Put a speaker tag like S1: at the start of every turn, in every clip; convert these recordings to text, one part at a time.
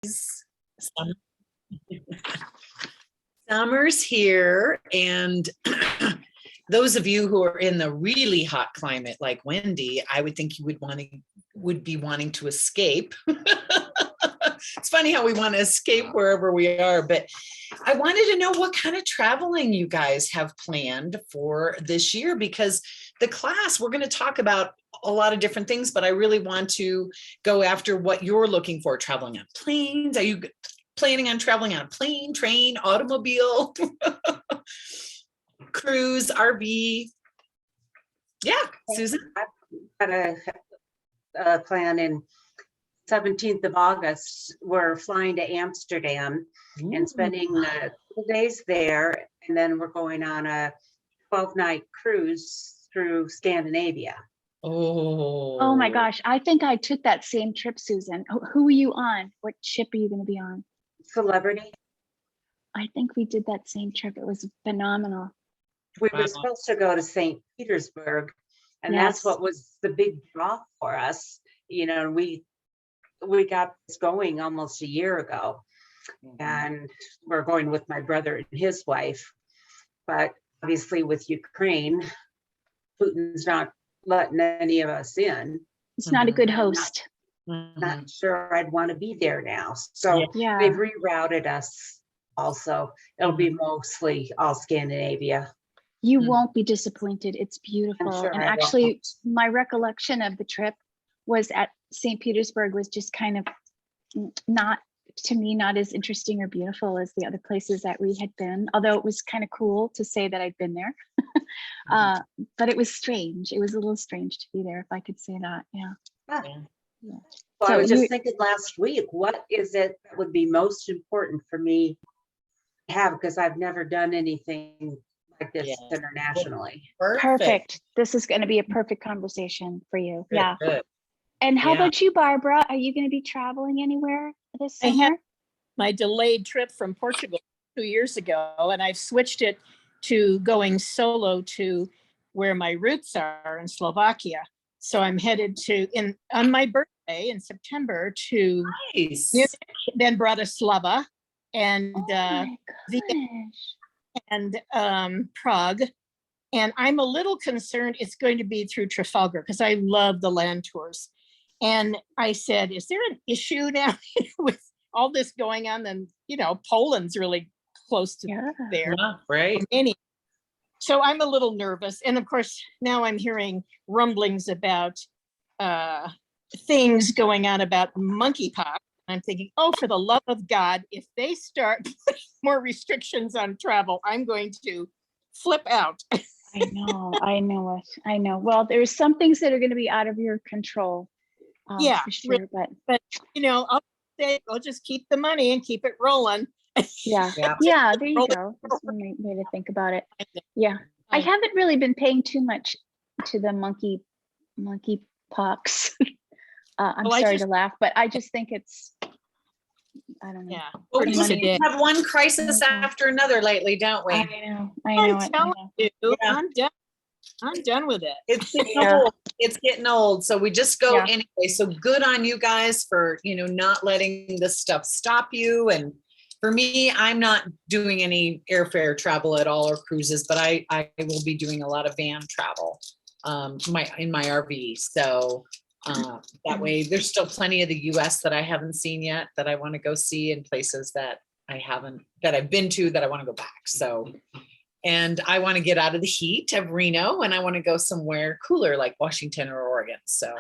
S1: Summer- Summer's here, and those of you who are in the really hot climate like Wendy, I would think you would be wanting to escape. It's funny how we want to escape wherever we are, but I wanted to know what kind of traveling you guys have planned for this year, because the class, we're going to talk about a lot of different things, but I really want to go after what you're looking for. Traveling on planes. Are you planning on traveling on a plane, train, automobile, cruise, RV? Yeah, Susan?
S2: I've got a plan in 17th of August. We're flying to Amsterdam and spending 2 days there. And then we're going on a 12-night cruise through Scandinavia.
S3: Oh my gosh. I think I took that same trip, Susan. Who are you on? What ship are you going to be on?
S2: Celebrity.
S3: I think we did that same trip. It was phenomenal.
S2: We were supposed to go to St. Petersburg, and that's what was the big draw for us. You know, we got this going almost a year ago, and we're going with my brother and his wife. But obviously with Ukraine, Putin's not letting any of us in.
S3: It's not a good host.
S2: Not sure I'd want to be there now. So they've rerouted us also. It'll be mostly all Scandinavia.
S3: You won't be disappointed. It's beautiful.
S2: Sure
S3: and
S2: I
S3: actually,
S2: won't.
S3: my recollection of the trip was at St. Petersburg was just kind of not, to me, not as interesting or beautiful as the other places that we had been, although it was kind of cool to say that I'd been there. But it was strange. It was a little strange to be there, if I could say that. Yeah.
S2: Well,
S3: So
S2: I was just thinking last week, what is it that would be most important for me to have? Because I've never done anything like this internationally.
S3: Perfect. This is going to be a perfect conversation for you.
S1: Good.
S3: And how about you, Barbara? Are you going to be traveling anywhere this summer?
S4: I had my delayed trip from Portugal 2 years ago, and I've switched it to going solo to where my roots are in Slovakia. So I'm headed on my birthday in September to Munich, then Bratislava, and Prague. And I'm a little concerned it's going to be through Trafalgar because I love the land tours. And I said, is there an issue now with all this going on? And, Poland's really close to there.
S1: Yeah, right.
S4: So I'm a little nervous. And of course, now I'm hearing rumblings about things going on about monkeypox. I'm thinking, oh, for the love of God, if they start putting more restrictions on travel, I'm going to flip out.
S3: I know it. Well, there's some things that are going to be out of your control. For sure. But
S4: I'll say, I'll just keep the money and keep it rolling.
S3: Yeah. There you go. That's one way to think about it. Yeah. I haven't really been paying too much to the monkey pox. I'm sorry to laugh, but I just think it's, I don't know.
S4: Yeah.
S1: Well, we just have one crisis after another lately, don't we?
S3: I know.
S4: I'm telling you, I'm done with it.
S1: It's getting old. It's getting old. So we just go anyway. So good on you guys for, not letting this stuff stop you. And for me, I'm not doing any airfare travel at all or cruises, but I will be doing a lot of van travel in my RV. So that way there's still plenty of the US that I haven't seen yet that I want to go see, and places that I've been to that I want to go back. So, and I want to get out of the heat of Reno, and I want to go somewhere cooler like Washington or Oregon. So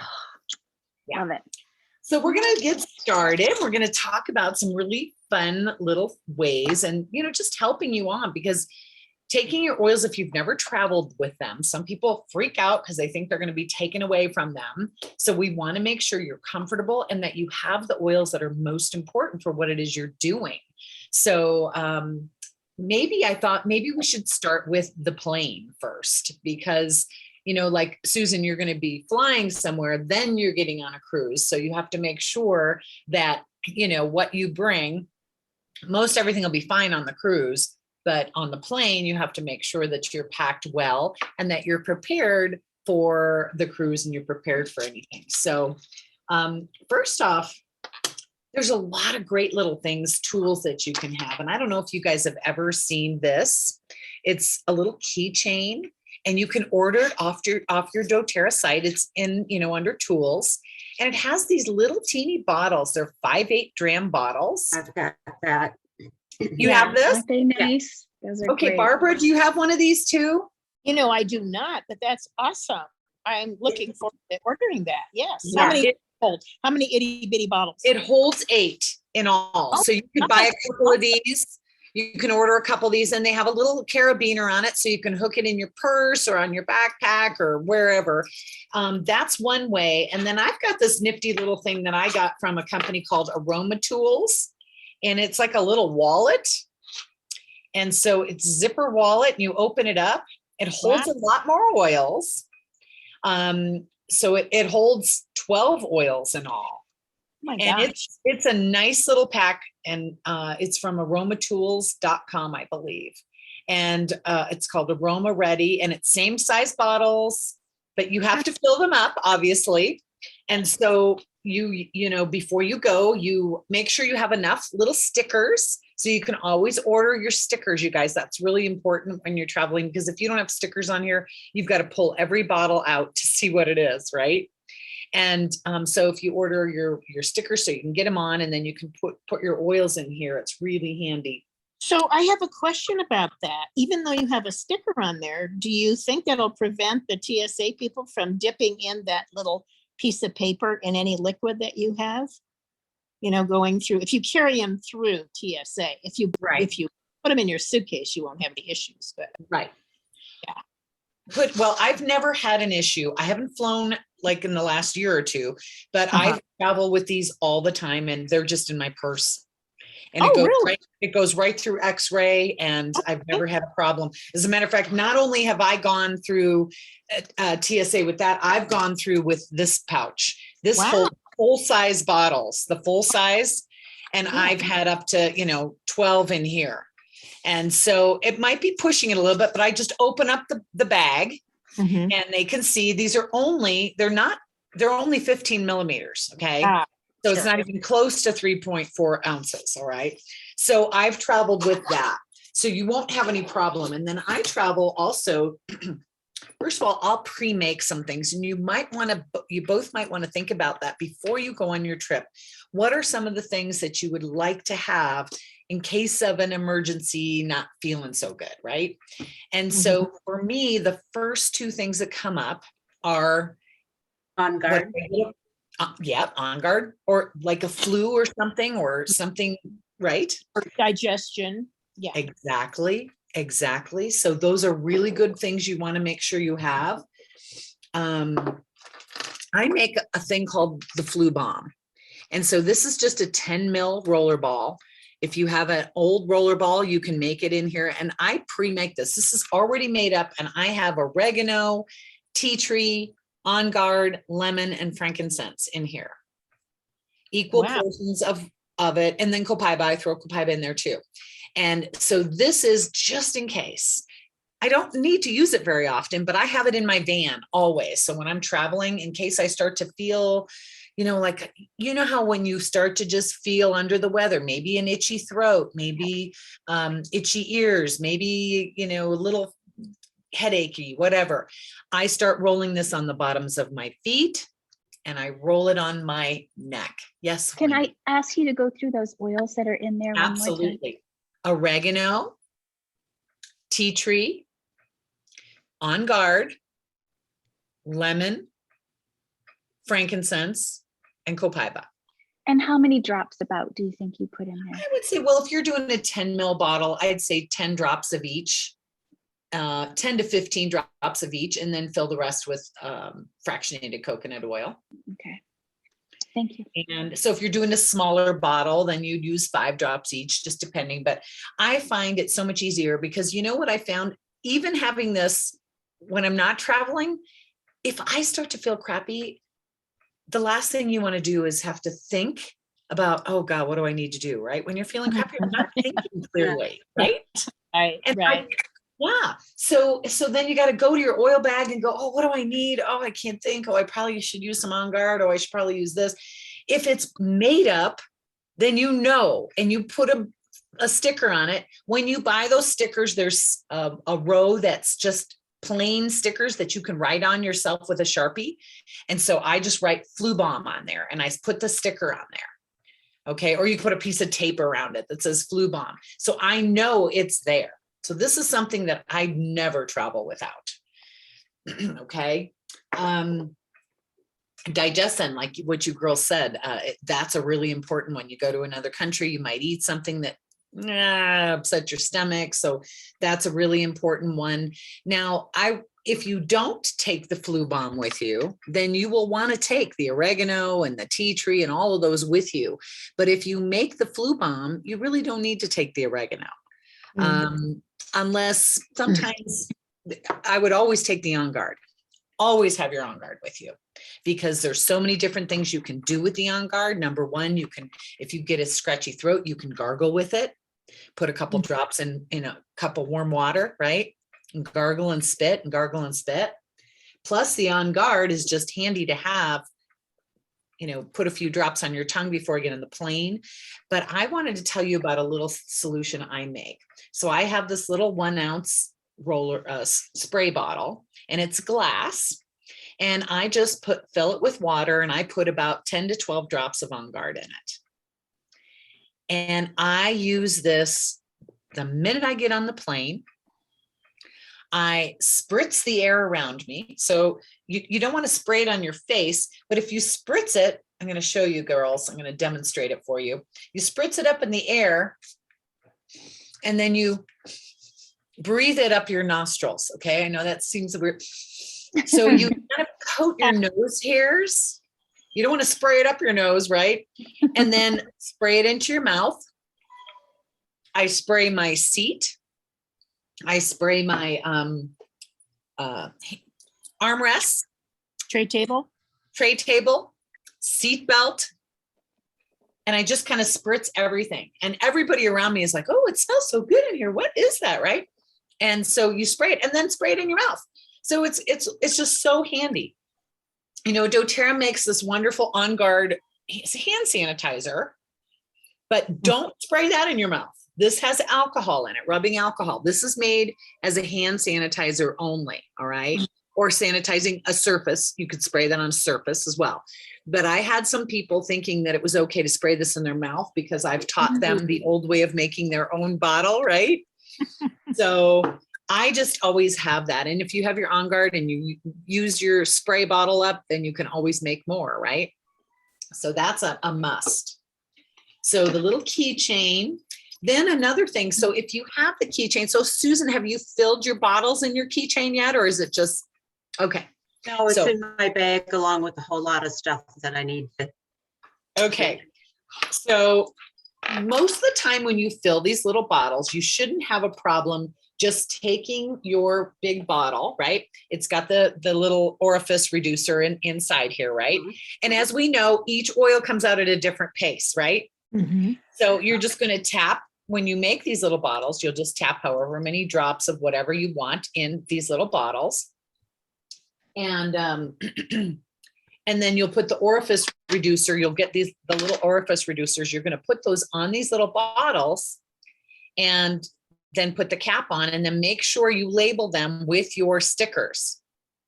S3: love it.
S1: So we're going to get started. We're going to talk about some really fun little ways and, just helping you on, because taking your oils, if you've never traveled with them, some people freak out because they think they're going to be taken away from them. So we want to make sure you're comfortable and that you have the oils that are most important for what it is you're doing. So I thought maybe we should start with the plane first, because like Susan, you're going to be flying somewhere, then you're getting on a cruise. So you have to make sure that, what you bring, most everything will be fine on the cruise, but on the plane, you have to make sure that you're packed well and that you're prepared for the cruise and you're prepared for anything. So first off, there's a lot of great little things, tools that you can have. And I don't know if you guys have ever seen this. It's a little keychain and you can order it off your doTERRA site. It's in, under tools, and it has these little teeny bottles. They're 5/8 dram bottles.
S2: I've got that.
S1: You have this?
S3: Aren't they nice? Those are
S1: Okay,
S3: great.
S1: Barbara, do you have one of these too?
S4: I do not, but that's awesome. I'm looking forward to ordering that. Yes.
S1: Yeah.
S4: How many hold? How many itty bitty bottles?
S1: It holds 8 in all.
S4: Oh,
S1: So you can buy a couple of these. You can order a couple of these, and they have a little carabiner on it, so you can hook it in your purse or on your backpack or wherever. That's one way. And then I've got this nifty little thing that I got from a company called Aroma Tools, and it's like a little wallet. And so it's zipper wallet, and you open it up. It holds
S4: Wow.
S1: a lot more oils. So it holds 12 oils in all.
S4: Oh my
S1: And
S4: gosh.
S1: it's a nice little pack, and it's from aromatools.com, I believe. And it's called Aroma Ready, and it's same size bottles, but you have to fill them up, obviously. And so before you go, you make sure you have enough little stickers. So you can always order your stickers, you guys. That's really important when you're traveling, because if you don't have stickers on here, you've got to pull every bottle out to see what it is, right? And so if you order your stickers, so you can get them on, and then you can put your oils in here, it's really handy.
S4: So I have a question about that. Even though you have a sticker on there, do you think that'll prevent the TSA people from dipping in that little piece of paper in any liquid that you have? Going through, if you carry them through TSA, if you put them in your suitcase, you won't have any issues, but.
S1: Right.
S4: Yeah.
S1: Well, I've never had an issue. I haven't flown like in the last year or two, but I travel with these all the time, and they're just in my purse. And it goes right through X-ray, and I've never had a problem. As a matter of fact, not only have I gone through TSA with that, I've gone through with this pouch. This
S4: Wow.
S1: full size bottles, the full size, and I've had up to 12 in here. And so it might be pushing it a little bit, but I just open up the bag,
S4: Mhm.
S1: and they can see they're only 15 millimeters. Okay. So it's
S4: Sure.
S1: not even close to 3.4 ounces. All right. So I've traveled with that. So you won't have any problem. And then I travel also, first of all, I'll pre-make some things, and you both might want to think about that before you go on your trip. What are some of the things that you would like to have in case of an emergency, not feeling so good, right? And so for me, the first two things that come up are
S2: On guard.
S1: On guard, or like a flu or something, right?
S4: Or digestion. Yeah.
S1: Exactly. So those are really good things you want to make sure you have. I make a thing called the flu bomb. And so this is just a 10 mil roller ball. If you have an old roller ball, you can make it in here. And I pre-make this. This is already made up, and I have oregano, tea tree, On Guard, lemon, and frankincense in here. Equal portions of it. And then copaiba, I throw copaiba in there too. And so this is just in case. I don't need to use it very often, but I have it in my van always. So when I'm traveling, in case I start to feel, how when you start to just feel under the weather, maybe an itchy throat, maybe itchy ears, maybe, a little headachy, whatever. I start rolling this on the bottoms of my feet, and I roll it on my neck. Yes.
S3: Can
S1: Wendy?
S3: I ask you to go through those oils that are in there? one more time?
S1: Absolutely. Oregano, tea tree, On Guard, lemon, frankincense, and copaiba.
S3: And how many drops about do you think you put in there?
S1: I would say, well, if you're doing a 10 mil bottle, I'd say 10 drops of each. 10 to 15 drops of each, and then fill the rest with fractionated coconut oil.
S3: Okay. Thank you.
S1: And so if you're doing a smaller bottle, then you'd use 5 drops each, just depending. But I find it so much easier, because you know what I found, even having this when I'm not traveling, if I start to feel crappy, the last thing you want to do is have to think about, oh God, what do I need to do? Right? When you're feeling crappy, you're not thinking clearly, right?
S4: Right.
S1: Yeah. So then you got to go to your oil bag and go, oh, what do I need? Oh, I can't think. Oh, I probably should use some On Guard. Oh, I should probably use this. If it's made up, then you know, and you put a sticker on it. When you buy those stickers, there's a row that's just plain stickers that you can write on yourself with a Sharpie. And so I just write flu bomb on there and I put the sticker on there. Okay. Or you put a piece of tape around it that says flu bomb. So I know it's there. So this is something that I never travel without. Okay. Digestion, like what you girls said, that's a really important one. You go to another country, you might eat something that upset your stomach. So that's a really important one. Now, if you don't take the flu bomb with you, then you will want to take the oregano and the tea tree and all of those with you. But if you make the flu bomb, you really don't need to take the oregano. Unless sometimes I would always take the On Guard. Always have your On Guard with you, because there's so many different things you can do with the On Guard. Number one, you can, if you get a scratchy throat, you can gargle with it. Put a couple drops in a cup of warm water, right? And gargle and spit and gargle and spit. Plus the On Guard is just handy to have, put a few drops on your tongue before you get on the plane. But I wanted to tell you about a little solution I make. So I have this little 1 ounce roller spray bottle, and it's glass. And I just fill it with water, and I put about 10 to 12 drops of On Guard in it. And I use this the minute I get on the plane. I spritz the air around me. So you don't want to spray it on your face, but if you spritz it, I'm going to show you girls, I'm going to demonstrate it for you. You spritz it up in the air, and then you breathe it up your nostrils. Okay. I know that seems weird. So you kind of coat your nose hairs. You don't want to spray it up your nose, right? And then spray it into your mouth. I spray my seat. I spray my armrests,
S4: Tray table.
S1: seat belt. And I just kind of spritz everything. And everybody around me is like, oh, it smells so good in here. What is that, right? And so you spray it and then spray it in your mouth. So it's just so handy. doTERRA makes this wonderful On Guard hand sanitizer, but don't spray that in your mouth. This has alcohol in it, rubbing alcohol. This is made as a hand sanitizer only, all right? Or sanitizing a surface. You could spray that on a surface as well. But I had some people thinking that it was okay to spray this in their mouth because I've taught them the old way of making their own bottle, right? So I just always have that. And if you have your On Guard and you use your spray bottle up, then you can always make more, right? So that's a must. So the little keychain. Then another thing, so if you have the keychain, so Susan, have you filled your bottles in your keychain yet, or is it just, okay.
S2: No, it's in my bag along with a whole lot of stuff that I need to.
S1: Okay. So most of the time when you fill these little bottles, you shouldn't have a problem just taking your big bottle, right? It's got the little orifice reducer inside here, right? And as we know, each oil comes out at a different pace, right? So you're just going to tap. When you make these little bottles, you'll just tap however many drops of whatever you want in these little bottles. And then you'll put the orifice reducer. You'll get the little orifice reducers. You're going to put those on these little bottles and then put the cap on, and then make sure you label them with your stickers.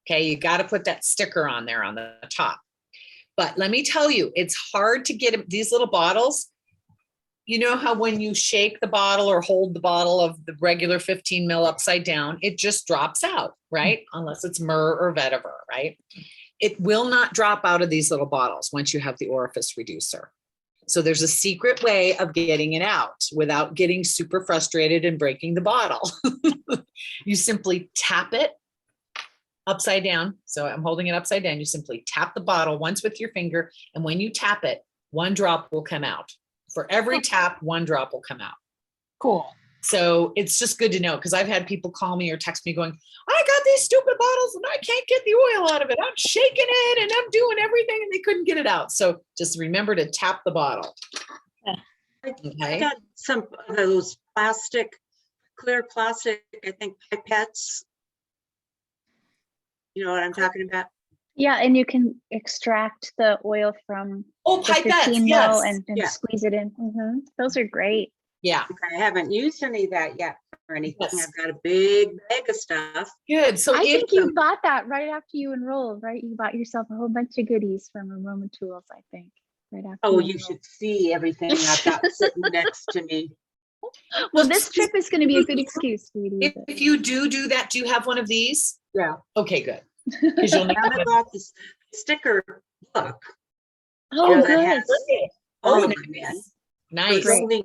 S1: Okay. You got to put that sticker on there on the top. But let me tell you, it's hard to get these little bottles. You know how when you shake the bottle or hold the bottle of the regular 15 ml upside down, it just drops out, right? Unless it's myrrh or vetiver, right? It will not drop out of these little bottles once you have the orifice reducer. So there's a secret way of getting it out without getting super frustrated and breaking the bottle. You simply tap it upside down. So I'm holding it upside down. You simply tap the bottle once with your finger. And when you tap it, 1 drop will come out. For every tap, 1 drop will come out.
S4: Cool.
S1: So it's just good to know, because I've had people call me or text me going, I got these stupid bottles and I can't get the oil out of it. I'm shaking it and I'm doing everything and they couldn't get it out. So just remember to tap the bottle.
S2: I
S1: Okay.
S2: got some of those clear plastic, I think pipettes. You know what I'm talking about?
S3: Yeah, and you can extract the oil from
S1: Oh,
S3: the
S1: pipettes,
S3: 15
S1: yes.
S3: mil and
S2: Yeah.
S3: squeeze it in. Those are great.
S1: Yeah,
S2: I haven't used any of that yet or anything.
S1: Yes.
S2: I've got a big bag of stuff.
S1: good. So
S3: I
S1: if
S3: think you bought that right after you enrolled, right? You bought yourself a whole bunch of goodies from Aroma Tools, I think, right after.
S2: Oh,
S3: you
S2: you should see everything I've got sitting next to me.
S3: enrolled. Well, this trip is going to be a good excuse for you to use it.
S1: if you do that, do you have one of these?
S2: Yeah.
S1: Okay, good. 'Cause you'll need
S2: And I
S1: to-
S2: bought this sticker book.
S3: Oh,
S2: that
S3: good.
S2: has all
S1: Oh,
S2: of them in.
S1: nice.
S2: There's
S1: Nice.
S2: only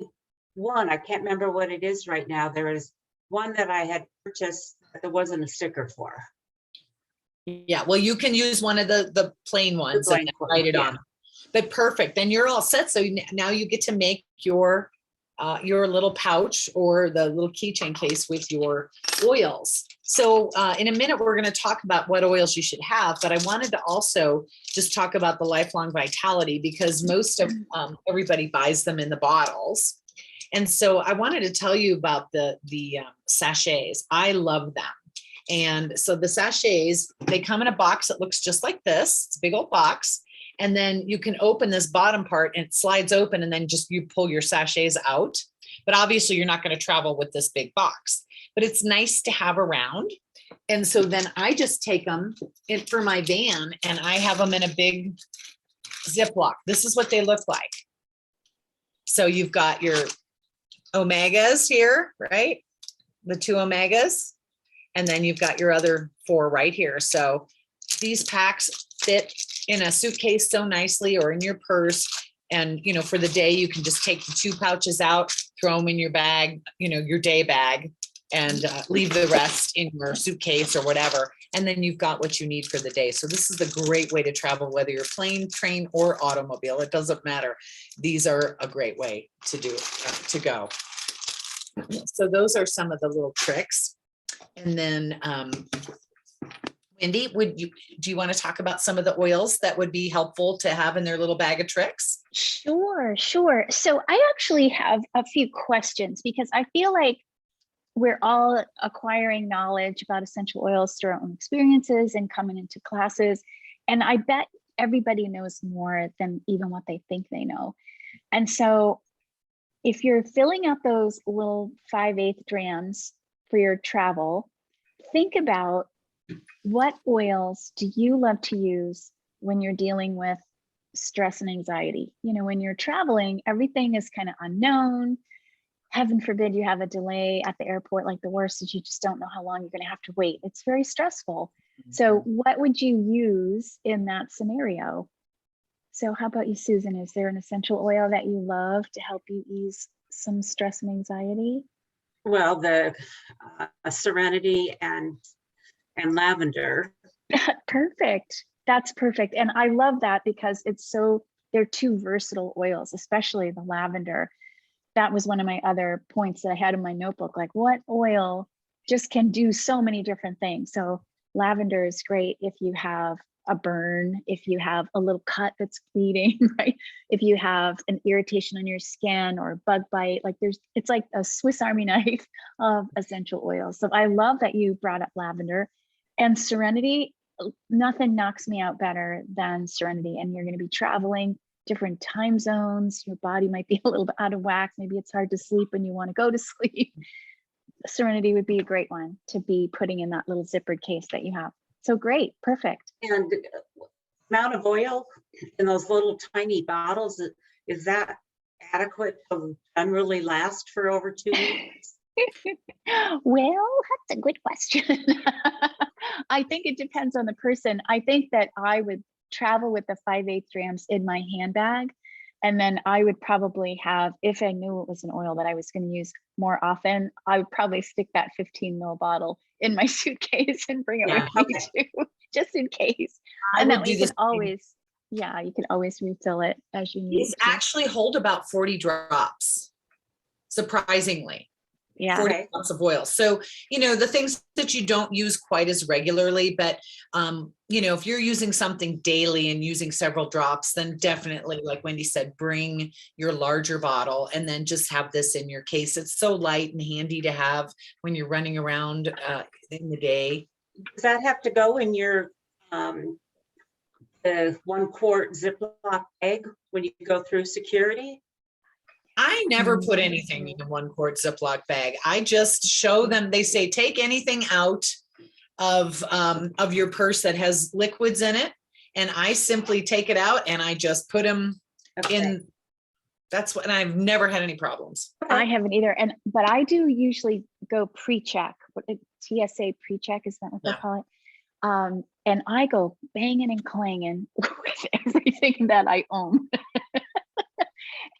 S2: one, I can't remember what it is right now. There is one that I had purchased that there wasn't a sticker for.
S1: Yeah, well, you can use one of the plain ones and
S2: plain one,
S1: write it
S2: yeah.
S1: on. But perfect, then you're all set. So now you get to make your little pouch or the little keychain case with your oils. So in a minute, we're going to talk about what oils you should have, but I wanted to also just talk about the Lifelong Vitality because most of everybody buys them in the bottles. And so I wanted to tell you about the sachets. I love them. And so the sachets, they come in a box that looks just like this. It's a big old box. And then you can open this bottom part and it slides open and then just you pull your sachets out. But obviously you're not going to travel with this big box, but it's nice to have around. And so then I just take them in for my van and I have them in a big Ziploc. This is what they look like. So you've got your omegas here, right? The 2 omegas. And then you've got your other 4 right here. So these packs fit in a suitcase so nicely or in your purse. And, you know, for the day, you can just take the 2 pouches out, throw them in your bag, you know, your day bag, and leave the rest in your suitcase or whatever. And then you've got what you need for the day. So this is a great way to travel, whether you're plane, train, or automobile. It doesn't matter. These are a great way to do to go. So those are some of the little tricks. And then, Wendy, do you want to talk about some of the oils that would be helpful to have in their little bag of tricks?
S3: Sure. So I actually have a few questions because I feel like we're all acquiring knowledge about essential oils through our own experiences and coming into classes. And I bet everybody knows more than even what they think they know. And so if you're filling up those little 5/8 drams for your travel, think about what oils do you love to use when you're dealing with stress and anxiety? You know, when you're traveling, everything is kind of unknown. Heaven forbid you have a delay at the airport. Like the worst is you just don't know how long you're going to have to wait. It's very stressful. So what would you use in that scenario? So how about you, Susan? Is there an essential oil that you love to help you ease some stress and anxiety?
S2: Well, the Serenity and lavender.
S3: Perfect. That's perfect. And I love that because they're 2 versatile oils, especially the lavender. That was one of my other points that I had in my notebook, like what oil just can do so many different things. So lavender is great if you have a burn, if you have a little cut that's bleeding, right? If you have an irritation on your skin or a bug bite, it's like a Swiss Army knife of essential oils. So I love that you brought up lavender and Serenity. Nothing knocks me out better than Serenity. And you're going to be traveling different time zones. Your body might be a little bit out of whack. Maybe it's hard to sleep when you want to go to sleep. Serenity would be a great one to be putting in that little zippered case that you have. So great, perfect.
S2: And amount of oil in those little tiny bottles, is that adequate to generally last for over 2 weeks?
S3: Well, that's a good question. I think it depends on the person. I think that I would travel with the 5/8 drams in my handbag. And then I would probably have, if I knew it was an oil that I was going to use more often, I would probably stick that 15 ml bottle in my suitcase and bring it
S2: Yeah,
S3: with me too, just in case.
S1: I
S3: And
S1: would
S3: that way
S1: do
S3: you
S1: this.
S3: can always, you can always refill it as you need
S1: These
S3: to.
S1: actually hold about 40 drops, surprisingly.
S3: Yeah.
S1: 40
S2: Okay.
S1: drops of oil. So, you know, the things that you don't use quite as regularly, but, you know, if you're using something daily and using several drops, then definitely, like Wendy said, bring your larger bottle and then just have this in your case. It's so light and handy to have when you're running around in the day.
S2: Does that have to go in your the 1 quart Ziploc bag when you go through security?
S1: I never put anything in a 1 quart Ziploc bag. I just show them, they say, take anything out of your purse that has liquids in it. And I simply take it out and I just put them
S2: Okay.
S1: in. That's what, and I've never had any problems.
S3: I haven't either. But I do usually go pre-check, TSA pre-check, is that what they
S1: Yeah.
S3: call it? And I go banging and clanging with everything that I own.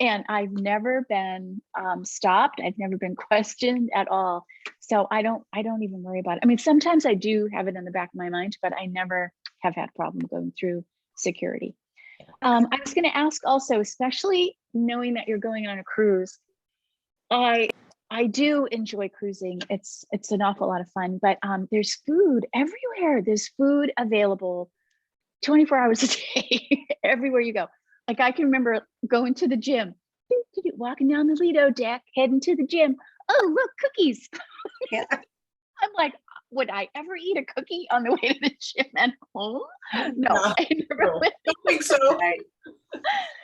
S3: And I've never been stopped. I've never been questioned at all. So I don't even worry about it. I mean, sometimes I do have it in the back of my mind, but I never have had a problem going through security. I was going to ask also, especially knowing that you're going on a cruise, I do enjoy cruising. It's an awful lot of fun, but there's food everywhere. There's food available 24 hours a day, everywhere you go. Like I can remember going to the gym, walking down the Lido deck, heading to the gym. Oh, look, cookies.
S2: Yeah.
S3: I'm like, would I ever eat a cookie on the way to the gym and home? No,
S1: No,
S3: I never
S1: no.
S3: would.
S1: I don't think so.
S2: Right.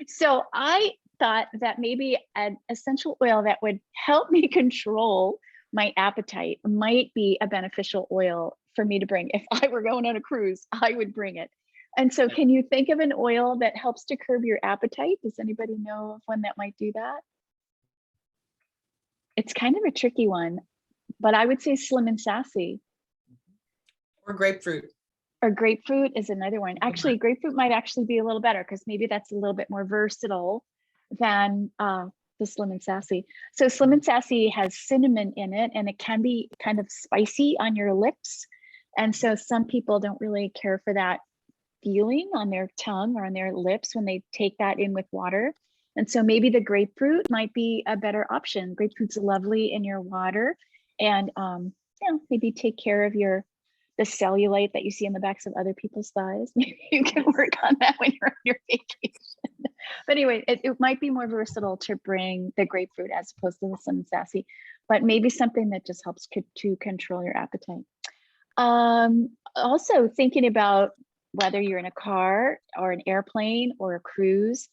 S3: So I thought that maybe an essential oil that would help me control my appetite might be a beneficial oil for me to bring. If I were going on a cruise, I would bring it. And so can you think of an oil that helps to curb your appetite? Does anybody know of one that might do that? It's kind of a tricky one, but I would say Slim and Sassy.
S1: Or grapefruit.
S3: Or grapefruit is another one. Actually, grapefruit might actually be a little better because maybe that's a little bit more versatile than the Slim and Sassy. So Slim and Sassy has cinnamon in it, and it can be kind of spicy on your lips. And so some people don't really care for that feeling on their tongue or on their lips when they take that in with water. And so maybe the grapefruit might be a better option. Grapefruit's lovely in your water, and maybe take care of the cellulite that you see in the backs of other people's thighs. Maybe you can work on that when you're on your vacation. But anyway, it might be more versatile to bring the grapefruit as opposed to the Slim and Sassy, but maybe something that just helps to control your appetite. Also thinking about whether you're in a car or an airplane or a cruise,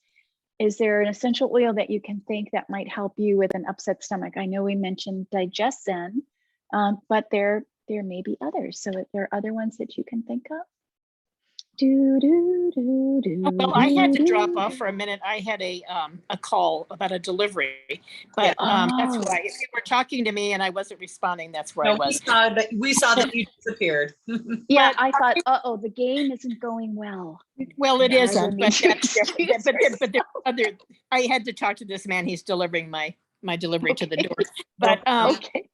S3: is there an essential oil that you can think that might help you with an upset stomach? I know we mentioned Digestin, but there may be others. So there are other ones that you can think of.
S4: Well, I had to drop off for a minute. I had a call about a delivery, but that's
S3: Oh.
S4: why. If you were talking to me and I wasn't responding, that's where I
S1: No,
S4: was.
S1: we saw that you disappeared.
S3: Yeah,
S4: But-
S3: I thought, the game isn't going well.
S4: Well, it
S3: Yeah, I
S4: isn't,
S3: don't
S4: but
S3: need to
S4: that's different.
S3: excuse
S4: But there are other. I had to talk to this man. He's delivering my delivery to the
S3: Okay.
S4: door. But
S3: Okay.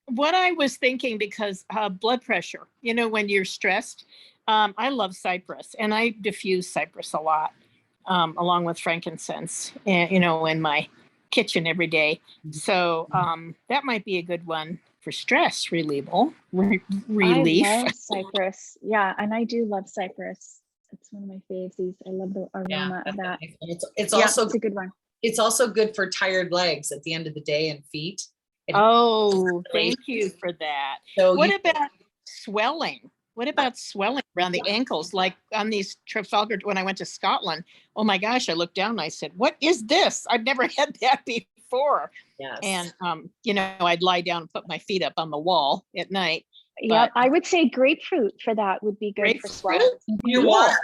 S4: what I was thinking, because blood pressure, when you're stressed, I love cypress, and I diffuse cypress a lot, along with frankincense, and in my kitchen every day. So that might be a good one for stress relief.
S3: I love cypress. Yeah, and I do love cypress. It's one of my faves. I love the aroma of that.
S1: It's
S3: Yeah,
S1: also
S3: it's a good one.
S1: it's also good for tired legs at the end of the day and feet.
S4: Oh, thank you for that.
S1: So
S4: What about swelling? What about swelling around the ankles? Like on these Trafalgar, when I went to Scotland, oh my gosh, I looked down and I said, what is this? I've never had that before.
S1: yes.
S4: And, I'd lie down and put my feet up on the wall at night.
S3: Yeah,
S4: But-
S3: I would say grapefruit for that would be good for swelling.
S4: Grapefruit?
S1: your
S4: Cool.
S1: water,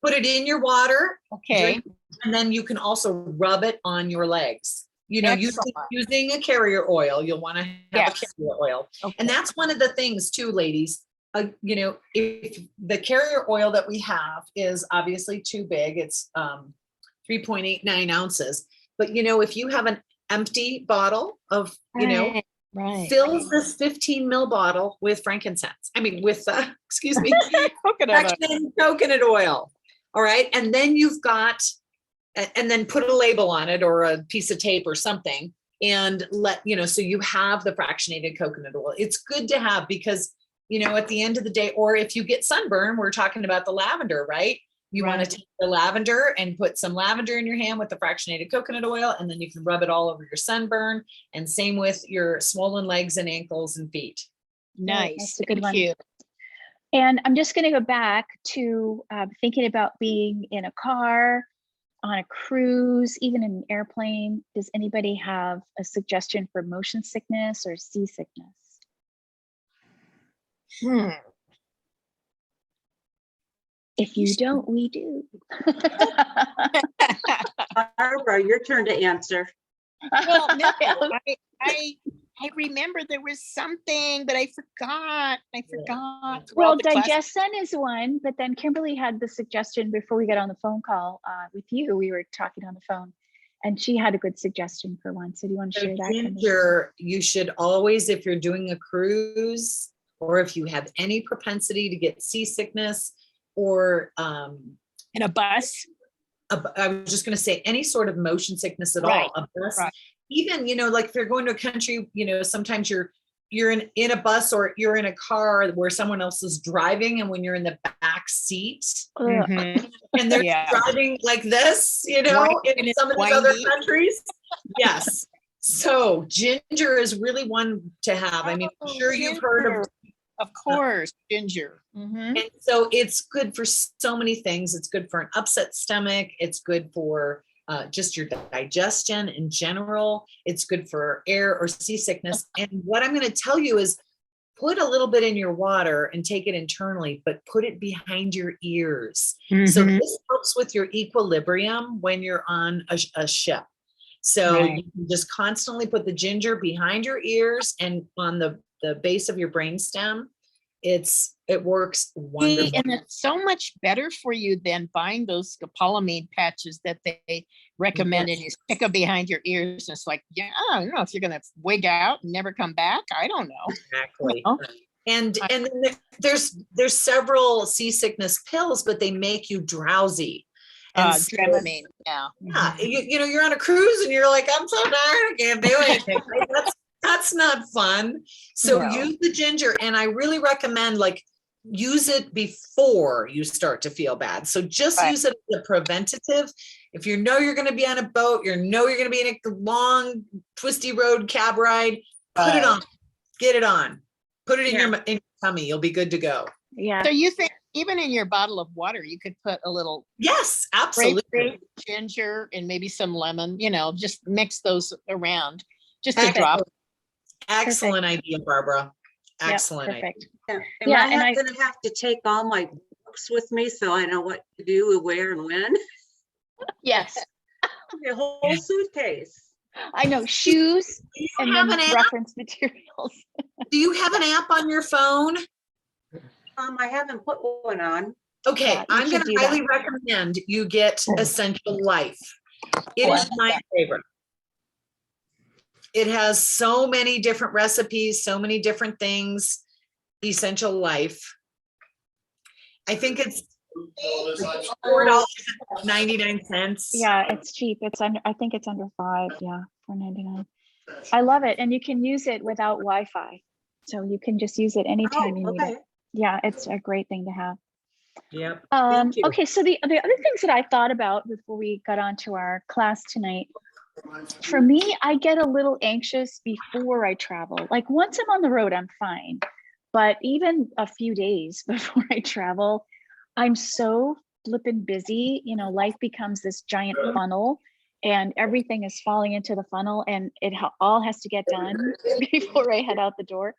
S1: put it in your water,
S4: Okay.
S1: drink, and then you can also rub it on your legs.
S4: Excellent.
S1: Using a carrier oil, you'll want to have
S4: Yes.
S1: a carrier oil.
S4: Okay.
S1: And that's one of the things too, ladies. If the carrier oil that we have is obviously too big, it's 3.89 ounces. But if you have an empty bottle of,
S4: Right.
S1: fills this 15 ml bottle with frankincense. I mean, with excuse me,
S4: Coconut oil.
S1: extra coconut oil. All right, and then and then put a label on it or a piece of tape or something, and so you have the fractionated coconut oil. It's good to have because at the end of the day, or if you get sunburn, we're talking about the lavender, right? You want
S4: Right.
S1: to take the lavender and put some lavender in your hand with the fractionated coconut oil, and then you can rub it all over your sunburn. And same with your swollen legs and ankles and feet.
S3: Yeah,
S4: Nice.
S3: that's a good
S4: Thank
S3: one.
S4: you.
S3: And I'm just going to go back to thinking about being in a car, on a cruise, even in an airplane. Does anybody have a suggestion for motion sickness or seasickness?
S4: Hmm.
S3: If you don't, we do.
S2: Barbara, your turn to answer.
S4: Well, no, I remember there was something, but I forgot.
S3: Well,
S4: All the class-
S3: digestion is one, but then Kimberly had the suggestion before we got on the phone call with you. We were talking on the phone, and she had a good suggestion for one. So do you want to
S1: So
S3: share that? Kimberly?
S1: ginger, you should always, if you're doing a cruise, or if you have any propensity to get seasickness, or
S4: in a bus.
S1: I was just going to say any sort of motion sickness at
S4: Right,
S1: all. A bus,
S4: right.
S1: even, like if you're going to a country, sometimes you're in a bus or you're in a car where someone else is driving, and when you're in the back seat
S3: Ugh.
S4: Mhm.
S1: and they're
S4: Yeah.
S1: driving like this, in
S4: Windy,
S1: some of these other
S4: windy.
S1: countries. Yes. So ginger is really one to have. I mean, I'm
S4: Oh,
S1: sure you've heard of.
S4: Of course, ginger. Mhm.
S1: And so it's good for so many things. It's good for an upset stomach. It's good for just your digestion in general. It's good for air or seasickness. And what I'm going to tell you is put a little bit in your water and take it internally, but put it behind your ears. So
S4: Mhm.
S1: this helps with your equilibrium when you're on a ship. So
S4: Right.
S1: you can just constantly put the ginger behind your ears and on the base of your brainstem. It works
S4: See,
S1: wonderful.
S4: and it's so much better for you than buying those scopolamine patches that they recommend, and you stick them behind your ears. And it's like, yeah, I don't know if you're going to wig out and never come back. I don't know.
S1: Exactly.
S4: Well,
S1: And then there's several seasickness pills, but they make you drowsy. And so,
S4: Dramamine. Yeah.
S1: yeah, you're on a cruise and you're like, I'm so tired, I can't do anything. Right? That's not fun. So
S4: No.
S1: use the ginger, and I really recommend use it before you start to feel bad. So just
S4: Right.
S1: use it as a preventative. If you know you're going to be on a boat, you're going to be in a long, twisty road cab ride, put it
S4: Right.
S1: on, get it on, put it in
S2: Yeah.
S1: your tummy. You'll be good to go.
S3: Yeah.
S4: So you think even in your bottle of water, you could put a little
S1: Yes, absolutely.
S4: grapefruit, ginger, and maybe some lemon, just mix those around, just a
S1: Excellent.
S4: drop.
S1: Excellent idea, Barbara.
S3: Yep,
S1: Excellent idea.
S3: perfect.
S2: Am
S3: Yeah,
S2: I
S3: and I-
S2: gonna have to take all my books with me so I know what to do, where and when?
S3: Yes,
S2: A whole suitcase.
S3: I know, shoes
S1: Do you
S3: and
S1: have
S3: then
S1: an app?
S3: reference materials.
S1: Do you have an app on your phone?
S2: I haven't put one on.
S1: Okay,
S3: Yeah, you
S1: I'm
S3: should
S1: going
S3: do
S1: to
S3: that.
S1: highly recommend you get Essential Life. It is my favorite. It has so many different recipes, so many different things. Essential Life. I think it's $4.99.
S3: Yeah, it's cheap. I think it's under $5. Yeah, $4.99. I love it. And you can use it without Wi-Fi. So you can just use it anytime you need
S2: Okay.
S3: it. Yeah, it's a great thing to have.
S1: Yep.
S2: Thank you.
S3: Okay, so the other things that I thought about before we got on to our class tonight, for me, I get a little anxious before I travel. Like once I'm on the road, I'm fine. But even a few days before I travel, I'm so flippin' busy. Life becomes this giant funnel and everything is falling into the funnel, and it all has to get done before I head out the door.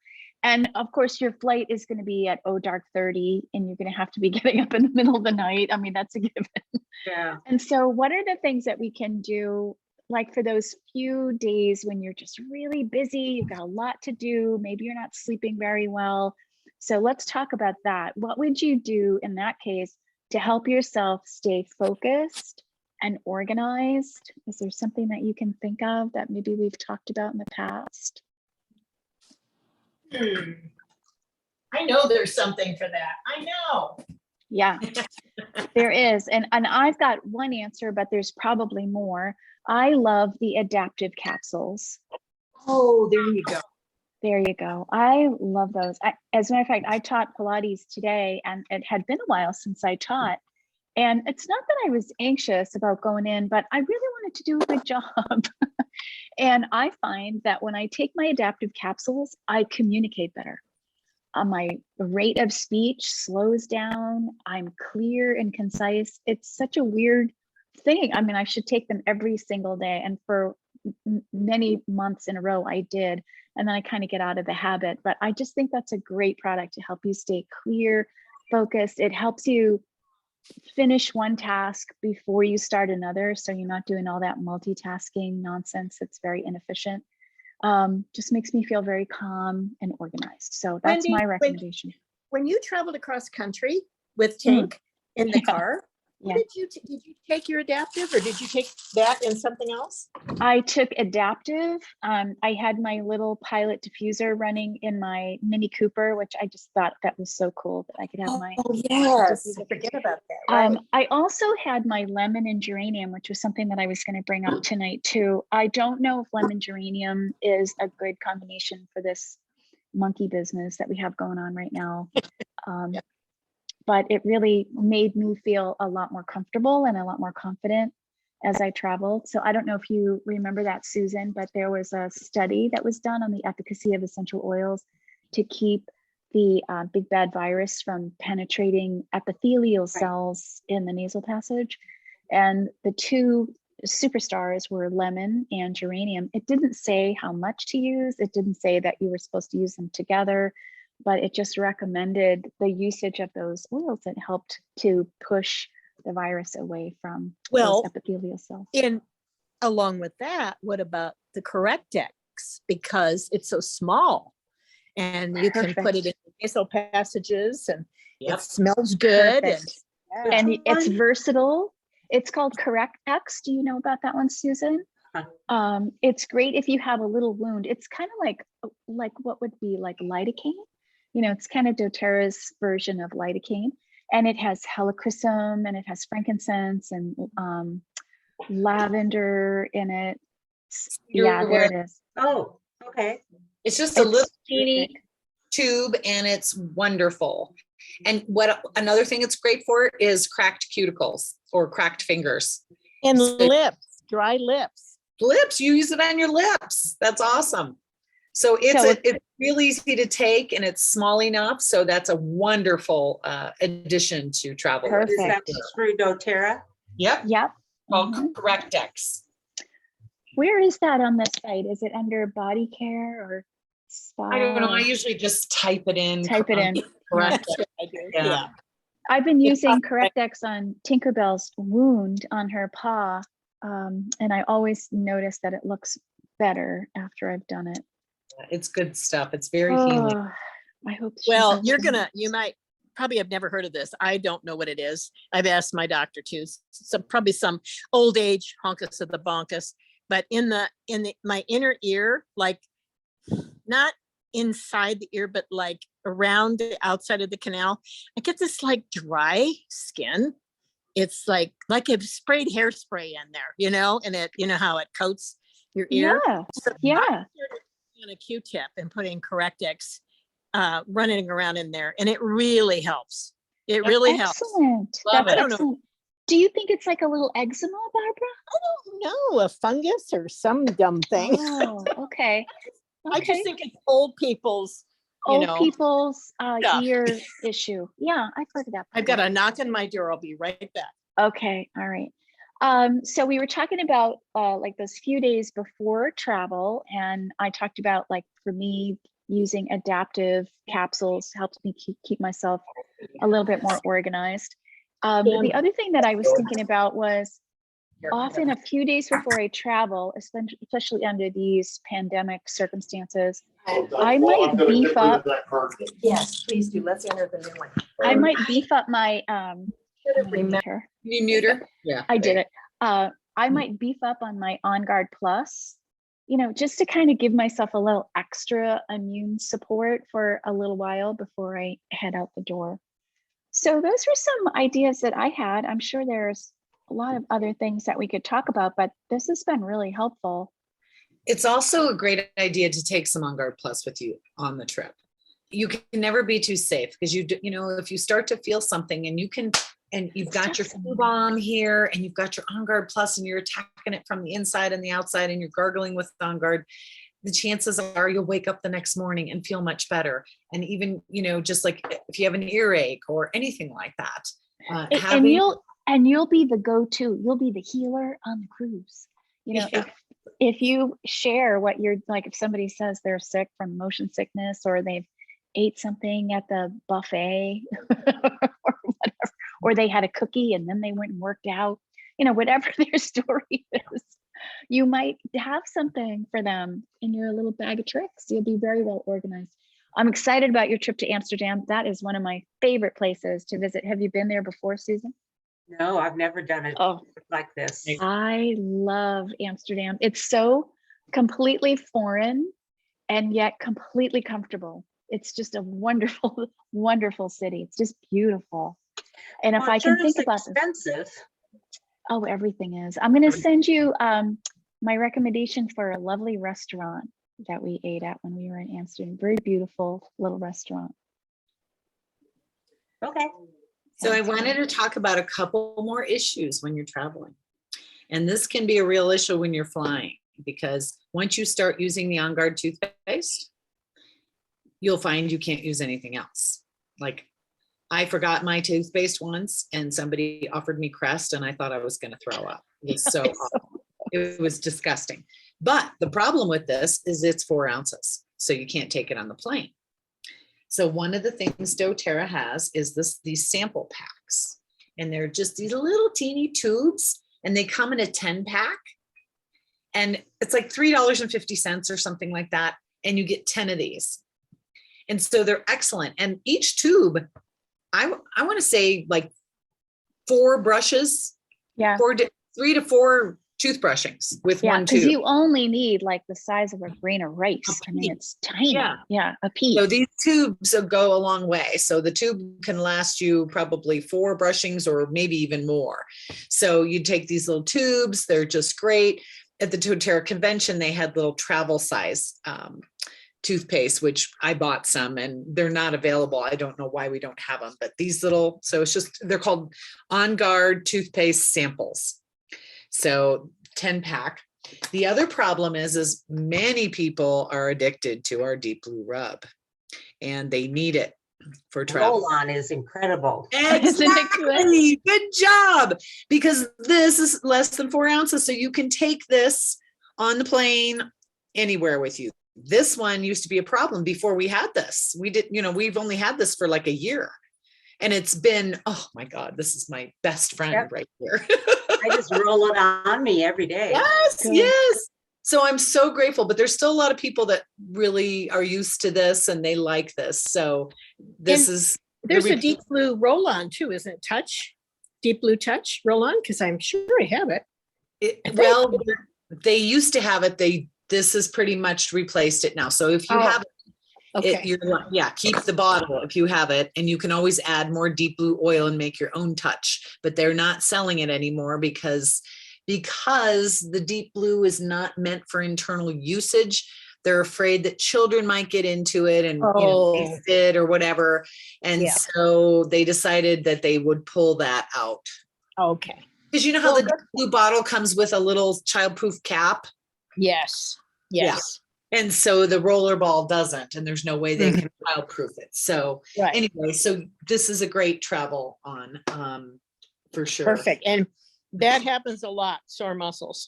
S3: And of course, your flight is going to be at dark 30, and you're going to have to be getting up in the middle of the night. I mean, that's a given.
S2: Yeah.
S3: And so what are the things that we can do, like for those few days when you're just really busy, you've got a lot to do, maybe you're not sleeping very well. So let's talk about that. What would you do in that case to help yourself stay focused and organized? Is there something that you can think of that maybe we've talked about in the past?
S4: I know there's something for that. I know.
S3: Yeah, there is. And I've got one answer, but there's probably more. I love the adaptive capsules.
S4: Oh, there you go.
S3: There you go. I love those. As a matter of fact, I taught Pilates today, and it had been a while since I taught. And it's not that I was anxious about going in, but I really wanted to do a good job. And I find that when I take my adaptive capsules, I communicate better. my rate of speech slows down. I'm clear and concise. It's such a weird thing. I mean, I should take them every single day. And for many months in a row, I did. And then I kind of get out of the habit. But I just think that's a great product to help you stay clear, focused. It helps you finish one task before you start another. So you're not doing all that multitasking nonsense. It's very inefficient. Just makes me feel very calm and organized. So that's
S4: Wendy,
S3: my recommendation.
S4: When you traveled across country with Tank in the car,
S3: Yeah.
S4: did you take your adaptive, or did you take that and something else?
S3: I took adaptive. I had my little Pilot diffuser running in my Mini Cooper, which I just thought that was so cool that I could have my.
S4: Yes, I forget about that. Right.
S3: I also had my lemon and geranium, which was something that I was going to bring up tonight too. I don't know if lemon geranium is a good combination for this monkey business that we have going on right now. But it really made me feel a lot more comfortable and a lot more confident as I traveled. So I don't know if you remember that, Susan, but there was a study that was done on the efficacy of essential oils to keep the big bad virus from penetrating epithelial cells in the nasal passage. And the two superstars were lemon and geranium. It didn't say how much to use. It didn't say that you were supposed to use them together, but it just recommended the usage of those oils that helped to push the virus away from those epithelial cells.
S4: Along with that, what about the Correctex? Because it's so small and you can put it in nasal passages and it smells good.
S3: And it's versatile. It's called Correctex. Do you know about that one, Susan? It's great if you have a little wound. It's kind of like what would be like lidocaine. You know, it's kind of doTERRA's version of lidocaine, and it has helichrysum and it has frankincense and lavender in it. Yeah, there it is.
S2: Oh, okay.
S1: It's just a little teeny tube and it's wonderful. And another thing it's great for is cracked cuticles or cracked fingers.
S4: And lips, dry lips.
S1: Lips, you use it on your lips. That's awesome. So it's really easy to take and it's small enough. So that's a wonderful addition to travel.
S3: Perfect.
S2: Is that through doTERRA?
S1: Yep.
S3: Yep.
S1: Called Correctex.
S3: Where is that on the site? Is it under body care or spa?
S1: I don't know. I usually just type it in.
S3: Correct.
S1: Yeah.
S3: I've been using Correctex on Tinkerbell's wound on her paw. And I always notice that it looks better after I've done it.
S1: It's good stuff. It's very healing.
S3: I hope.
S4: Well, you might probably have never heard of this. I don't know what it is. I've asked my doctor too. So probably some old age honkus of the bonkus, but in my inner ear, like not inside the ear, but like around the outside of the canal, I get this like dry skin. It's like I've sprayed hairspray in there, you know, and it, you know how it coats your ear.
S3: Yeah.
S4: On a Q-tip and putting Correctex running around in there, and it really helps. It really helps.
S3: Excellent.
S1: Love
S3: That's
S1: it.
S3: excellent. Do you think it's like a little eczema, Barbara?
S4: I don't know, a fungus or some dumb thing.
S3: Oh, okay.
S4: I just think it's old people's,
S3: people's
S4: stuff.
S3: ear issue. Yeah, I've heard of that.
S4: I've got a knock on my door. I'll be right back.
S3: Okay, all right. So we were talking about like those few days before travel, and I talked about, like, for me, using adaptive capsules helps me keep myself a little bit more organized. The other thing that I was thinking about was often a few days before I travel, especially under these pandemic circumstances, I might beef up.
S4: Yes, please do. Let's enter the new one.
S3: I might beef up my
S1: Can you mute her? Yeah.
S3: I did it. I might beef up on my On Guard Plus, you know, just to kind of give myself a little extra immune support for a little while before I head out the door. So those were some ideas that I had. I'm sure there's a lot of other things that we could talk about, but this has been really helpful.
S1: It's also a great idea to take some On Guard Plus with you on the trip. You can never be too safe because you know, if you start to feel something and you've got your flu bomb here and you've got your On Guard Plus and you're attacking it from the inside and the outside and you're gargling with On Guard, the chances are you'll wake up the next morning and feel much better. And even, just like if you have an earache or anything like that,
S3: And
S1: having,
S3: you'll be the go-to. You'll be the healer on the cruise.
S1: Yeah.
S3: If you share what you're like, if somebody says they're sick from motion sickness or they've ate something at the buffet or whatever, or they had a cookie and then they went and worked out, whatever their story is, you might have something for them in your little bag of tricks. You'll be very well organized. I'm excited about your trip to Amsterdam. That is one of my favorite places to visit. Have you been there before, Susan?
S2: No, I've never done it
S3: Oh,
S2: like this.
S3: I love Amsterdam. It's so completely foreign and yet completely comfortable. It's just a wonderful, wonderful city. It's just beautiful. And if
S2: Well,
S3: I
S2: it sure
S3: can
S2: is
S3: think about this,
S2: expensive.
S3: oh, everything is. I'm going to send you my recommendation for a lovely restaurant that we ate at when we were in Amsterdam. Very beautiful little restaurant.
S2: Okay.
S1: so I wanted to talk about a couple more issues when you're traveling. And this can be a real issue when you're flying, because once you start using the On Guard toothpaste, you'll find you can't use anything else. Like, I forgot my toothpaste once and somebody offered me Crest and I thought I was going to throw up. It was so awful. It was disgusting. But the problem with this is it's 4 ounces, so you can't take it on the plane. So one of the things doTERRA has is these sample packs, and they're just these little teeny tubes, and they come in a 10 pack, and it's like $3.50 or something like that, and you get 10 of these. And so they're excellent. And each tube, I want to say like 4 brushes,
S3: Yeah.
S1: 3 to 4 toothbrushings with
S3: Yeah,
S1: one
S3: because
S1: tube.
S3: you only need like the size of a grain of rice. I mean,
S1: pea.
S3: it's tiny.
S1: Yeah.
S3: Yeah, a pea.
S1: So these tubes will go a long way. So the tube can last you probably 4 brushings or maybe even more. So you take these little tubes, they're just great. At the doTERRA convention, they had little travel size toothpaste, which I bought some, and they're not available. I don't know why we don't have them, but these little, so it's just, they're called On Guard toothpaste samples. So 10 pack. The other problem is many people are addicted to our Deep Blue Rub, and they need it for travel.
S2: Roll-on is incredible.
S3: Isn't it good?
S1: Exactly. Good job. Because this is less than 4 ounces. So you can take this on the plane anywhere with you. This one used to be a problem before we had this. We've only had this for like a year. And it's been, oh my God, this is my best friend
S2: Yep.
S1: right here.
S2: I just roll it on me every day.
S1: Yes,
S3: Good.
S1: yes. So I'm so grateful, but there's still a lot of people that really are used to this and they like this. So this
S4: And
S1: is
S4: There's a
S1: every-
S4: Deep Blue roll-on too, isn't it? Touch, Deep Blue Touch roll-on, because I'm sure I have it.
S1: well, they used to have it. This has pretty much replaced it now. So if you
S4: Oh,
S1: have
S4: Okay.
S1: keep the bottle if you have it, and you can always add more Deep Blue oil and make your own touch, but they're not selling it anymore because the Deep Blue is not meant for internal usage. They're afraid that children might get into it and taste it or whatever. And
S4: Yeah.
S1: so they decided that they would pull that out.
S4: Okay.
S1: Because you know how
S4: Well,
S1: the Deep Blue bottle comes with a little childproof cap?
S4: Yes.
S1: Yeah.
S4: Yes.
S1: And so the rollerball doesn't, and there's no way they can childproof it. So
S4: Right.
S1: anyway, so this is a great travel on, for sure.
S4: Perfect. And that happens a lot, sore muscles.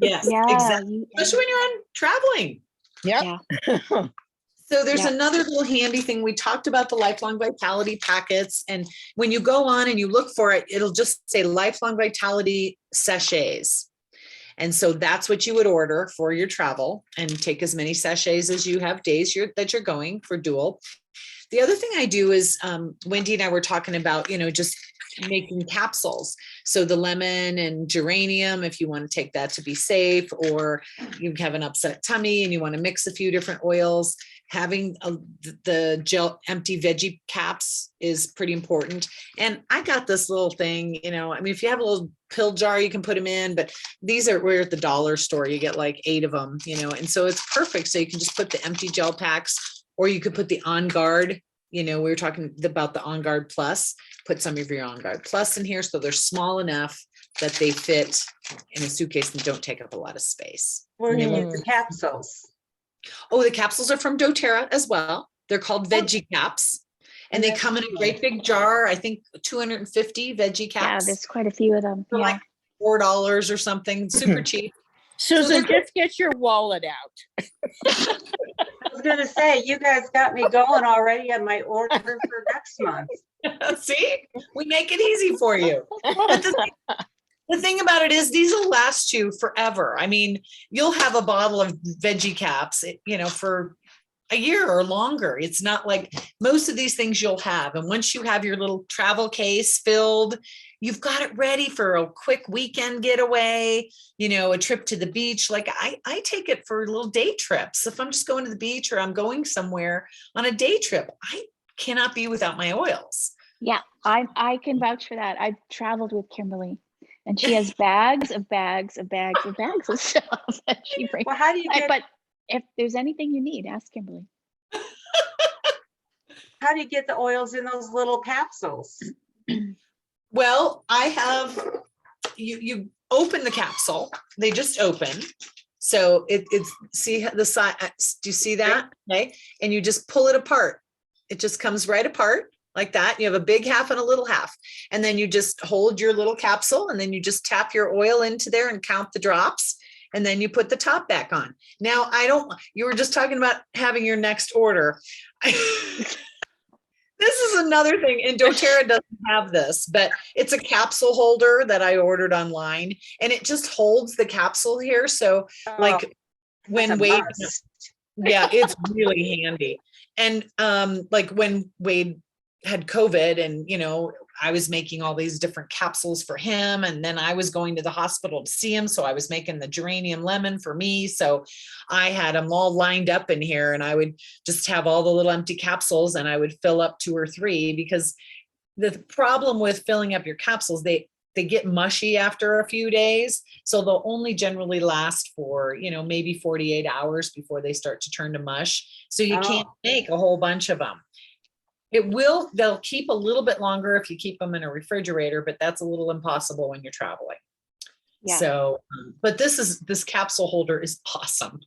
S1: Yes,
S3: Yeah.
S1: exactly. Especially when you're on traveling.
S4: Yep.
S1: So there's
S3: Yeah.
S1: another little handy thing. We talked about the Lifelong Vitality packets, and when you go on and you look for it, it'll just say Lifelong Vitality sachets. And so that's what you would order for your travel, and take as many sachets as you have days that you're going for dual. The other thing I do is, Wendy and I were talking about, just making capsules. So the lemon and geranium, if you want to take that to be safe, or you have an upset tummy and you want to mix a few different oils, having the gel empty veggie caps is pretty important. And I got this little thing, if you have a little pill jar, you can put them in, but we're at the dollar store, you get like 8 of them, and so it's perfect. So you can just put the empty gel packs, or you could put the On Guard, we were talking about the On Guard Plus, put some of your On Guard Plus in here. So they're small enough that they fit in a suitcase and don't take up a lot of space.
S2: Where do you get the capsules?
S1: Oh, the capsules are from doTERRA as well. They're called veggie caps. And they come in a great big jar, I think 250 veggie
S3: Yeah,
S1: caps
S3: there's quite a few of them.
S1: for
S3: Yeah.
S1: like $4 or something, super cheap.
S4: Susan,
S1: they're-
S4: just get your wallet out.
S2: I was gonna say, you guys got me going already on my order for next month.
S1: See, we make it easy for you. But the thing about it is these will last you forever. I mean, you'll have a bottle of veggie caps, for a year or longer. It's not like most of these things you'll have. And once you have your little travel case filled, you've got it ready for a quick weekend getaway, a trip to the beach. Like I take it for little day trips. If I'm just going to the beach or I'm going somewhere on a day trip, I cannot be without my oils.
S3: Yeah, I can vouch for that. I've traveled with Kimberly, and she has bags of bags of bags of bags of stuff that she brings.
S2: Well, how do you get,
S3: But if there's anything you need, ask Kimberly.
S2: how do you get the oils in those little capsules?
S1: Well, I have, you open the capsule, they just open. So it's, see the side, do you see that? Okay. And you just pull it apart. It just comes right apart like that. You have a big half and a little half. And then you just hold your little capsule and then you just tap your oil into there and count the drops. And then you put the top back on. Now, you were just talking about having your next order. This is another thing, and doTERRA doesn't have this, but it's a capsule holder that I ordered online, and it just holds the capsule here. So like when
S2: That's a
S1: Wade,
S2: must.
S1: yeah, it's really handy. And like when Wade had COVID and, I was making all these different capsules for him. And then I was going to the hospital to see him. So I was making the geranium lemon for me. So I had them all lined up in here and I would just have all the little empty capsules and I would fill up 2 or 3 because the problem with filling up your capsules, they get mushy after a few days. So they'll only generally last for, maybe 48 hours before they start to turn to mush. So you can't make a whole bunch of them. They'll keep a little bit longer if you keep them in a refrigerator, but that's a little impossible when you're traveling.
S3: Yeah.
S1: So, but this capsule holder is awesome.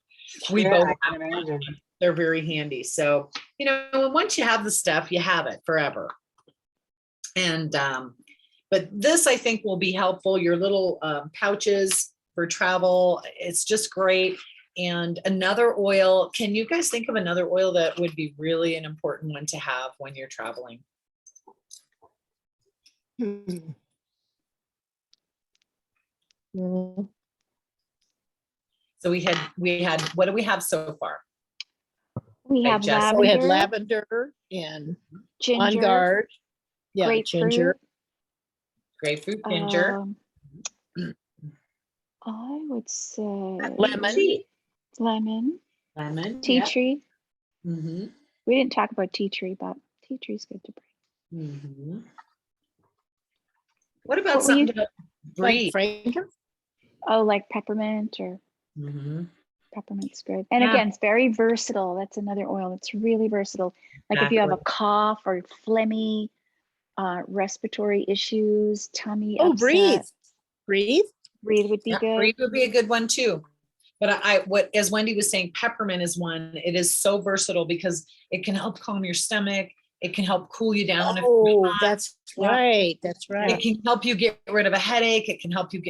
S1: We
S2: Yeah,
S1: both
S2: I
S1: have
S2: can
S1: them.
S2: imagine.
S1: They're very handy. So, once you have the stuff, you have it forever. And, but this I think will be helpful. Your little pouches for travel. It's just great. And another oil, can you guys think of another oil that would be really an important one to have when you're traveling? So we had, what do we have so far?
S3: We
S1: Okay,
S3: have
S1: Jess.
S3: lavender,
S4: We had lavender and On
S3: ginger,
S4: Guard. Yeah,
S3: grapefruit.
S4: ginger.
S1: Grapefruit, ginger.
S3: I would say
S4: Lemon.
S2: Tea.
S3: lemon,
S1: Lemon.
S3: tea tree.
S1: Mm-hmm.
S3: We didn't talk about tea tree, but tea tree is good to bring.
S1: Mm-hmm. What about
S3: What were you-
S1: something to
S4: Like
S1: breathe?
S4: fragrance.
S3: Oh, like peppermint or
S1: Mm-hmm.
S3: peppermint's good. And
S1: Yeah.
S3: again, it's very versatile. That's another oil that's really versatile. Like if you have a
S1: Exactly.
S3: cough or phlegmy, respiratory issues, tummy
S4: Oh,
S3: upset,
S4: breathe. Breathe.
S3: breathe would be
S1: Yeah,
S3: good.
S1: breathe would be a good one too. But as Wendy was saying, peppermint is one. It is so versatile because it can help calm your stomach. It can help cool you down.
S4: Oh, that's
S3: Yeah.
S4: right. That's
S1: It
S4: right.
S1: can help you get rid of a headache. It can help you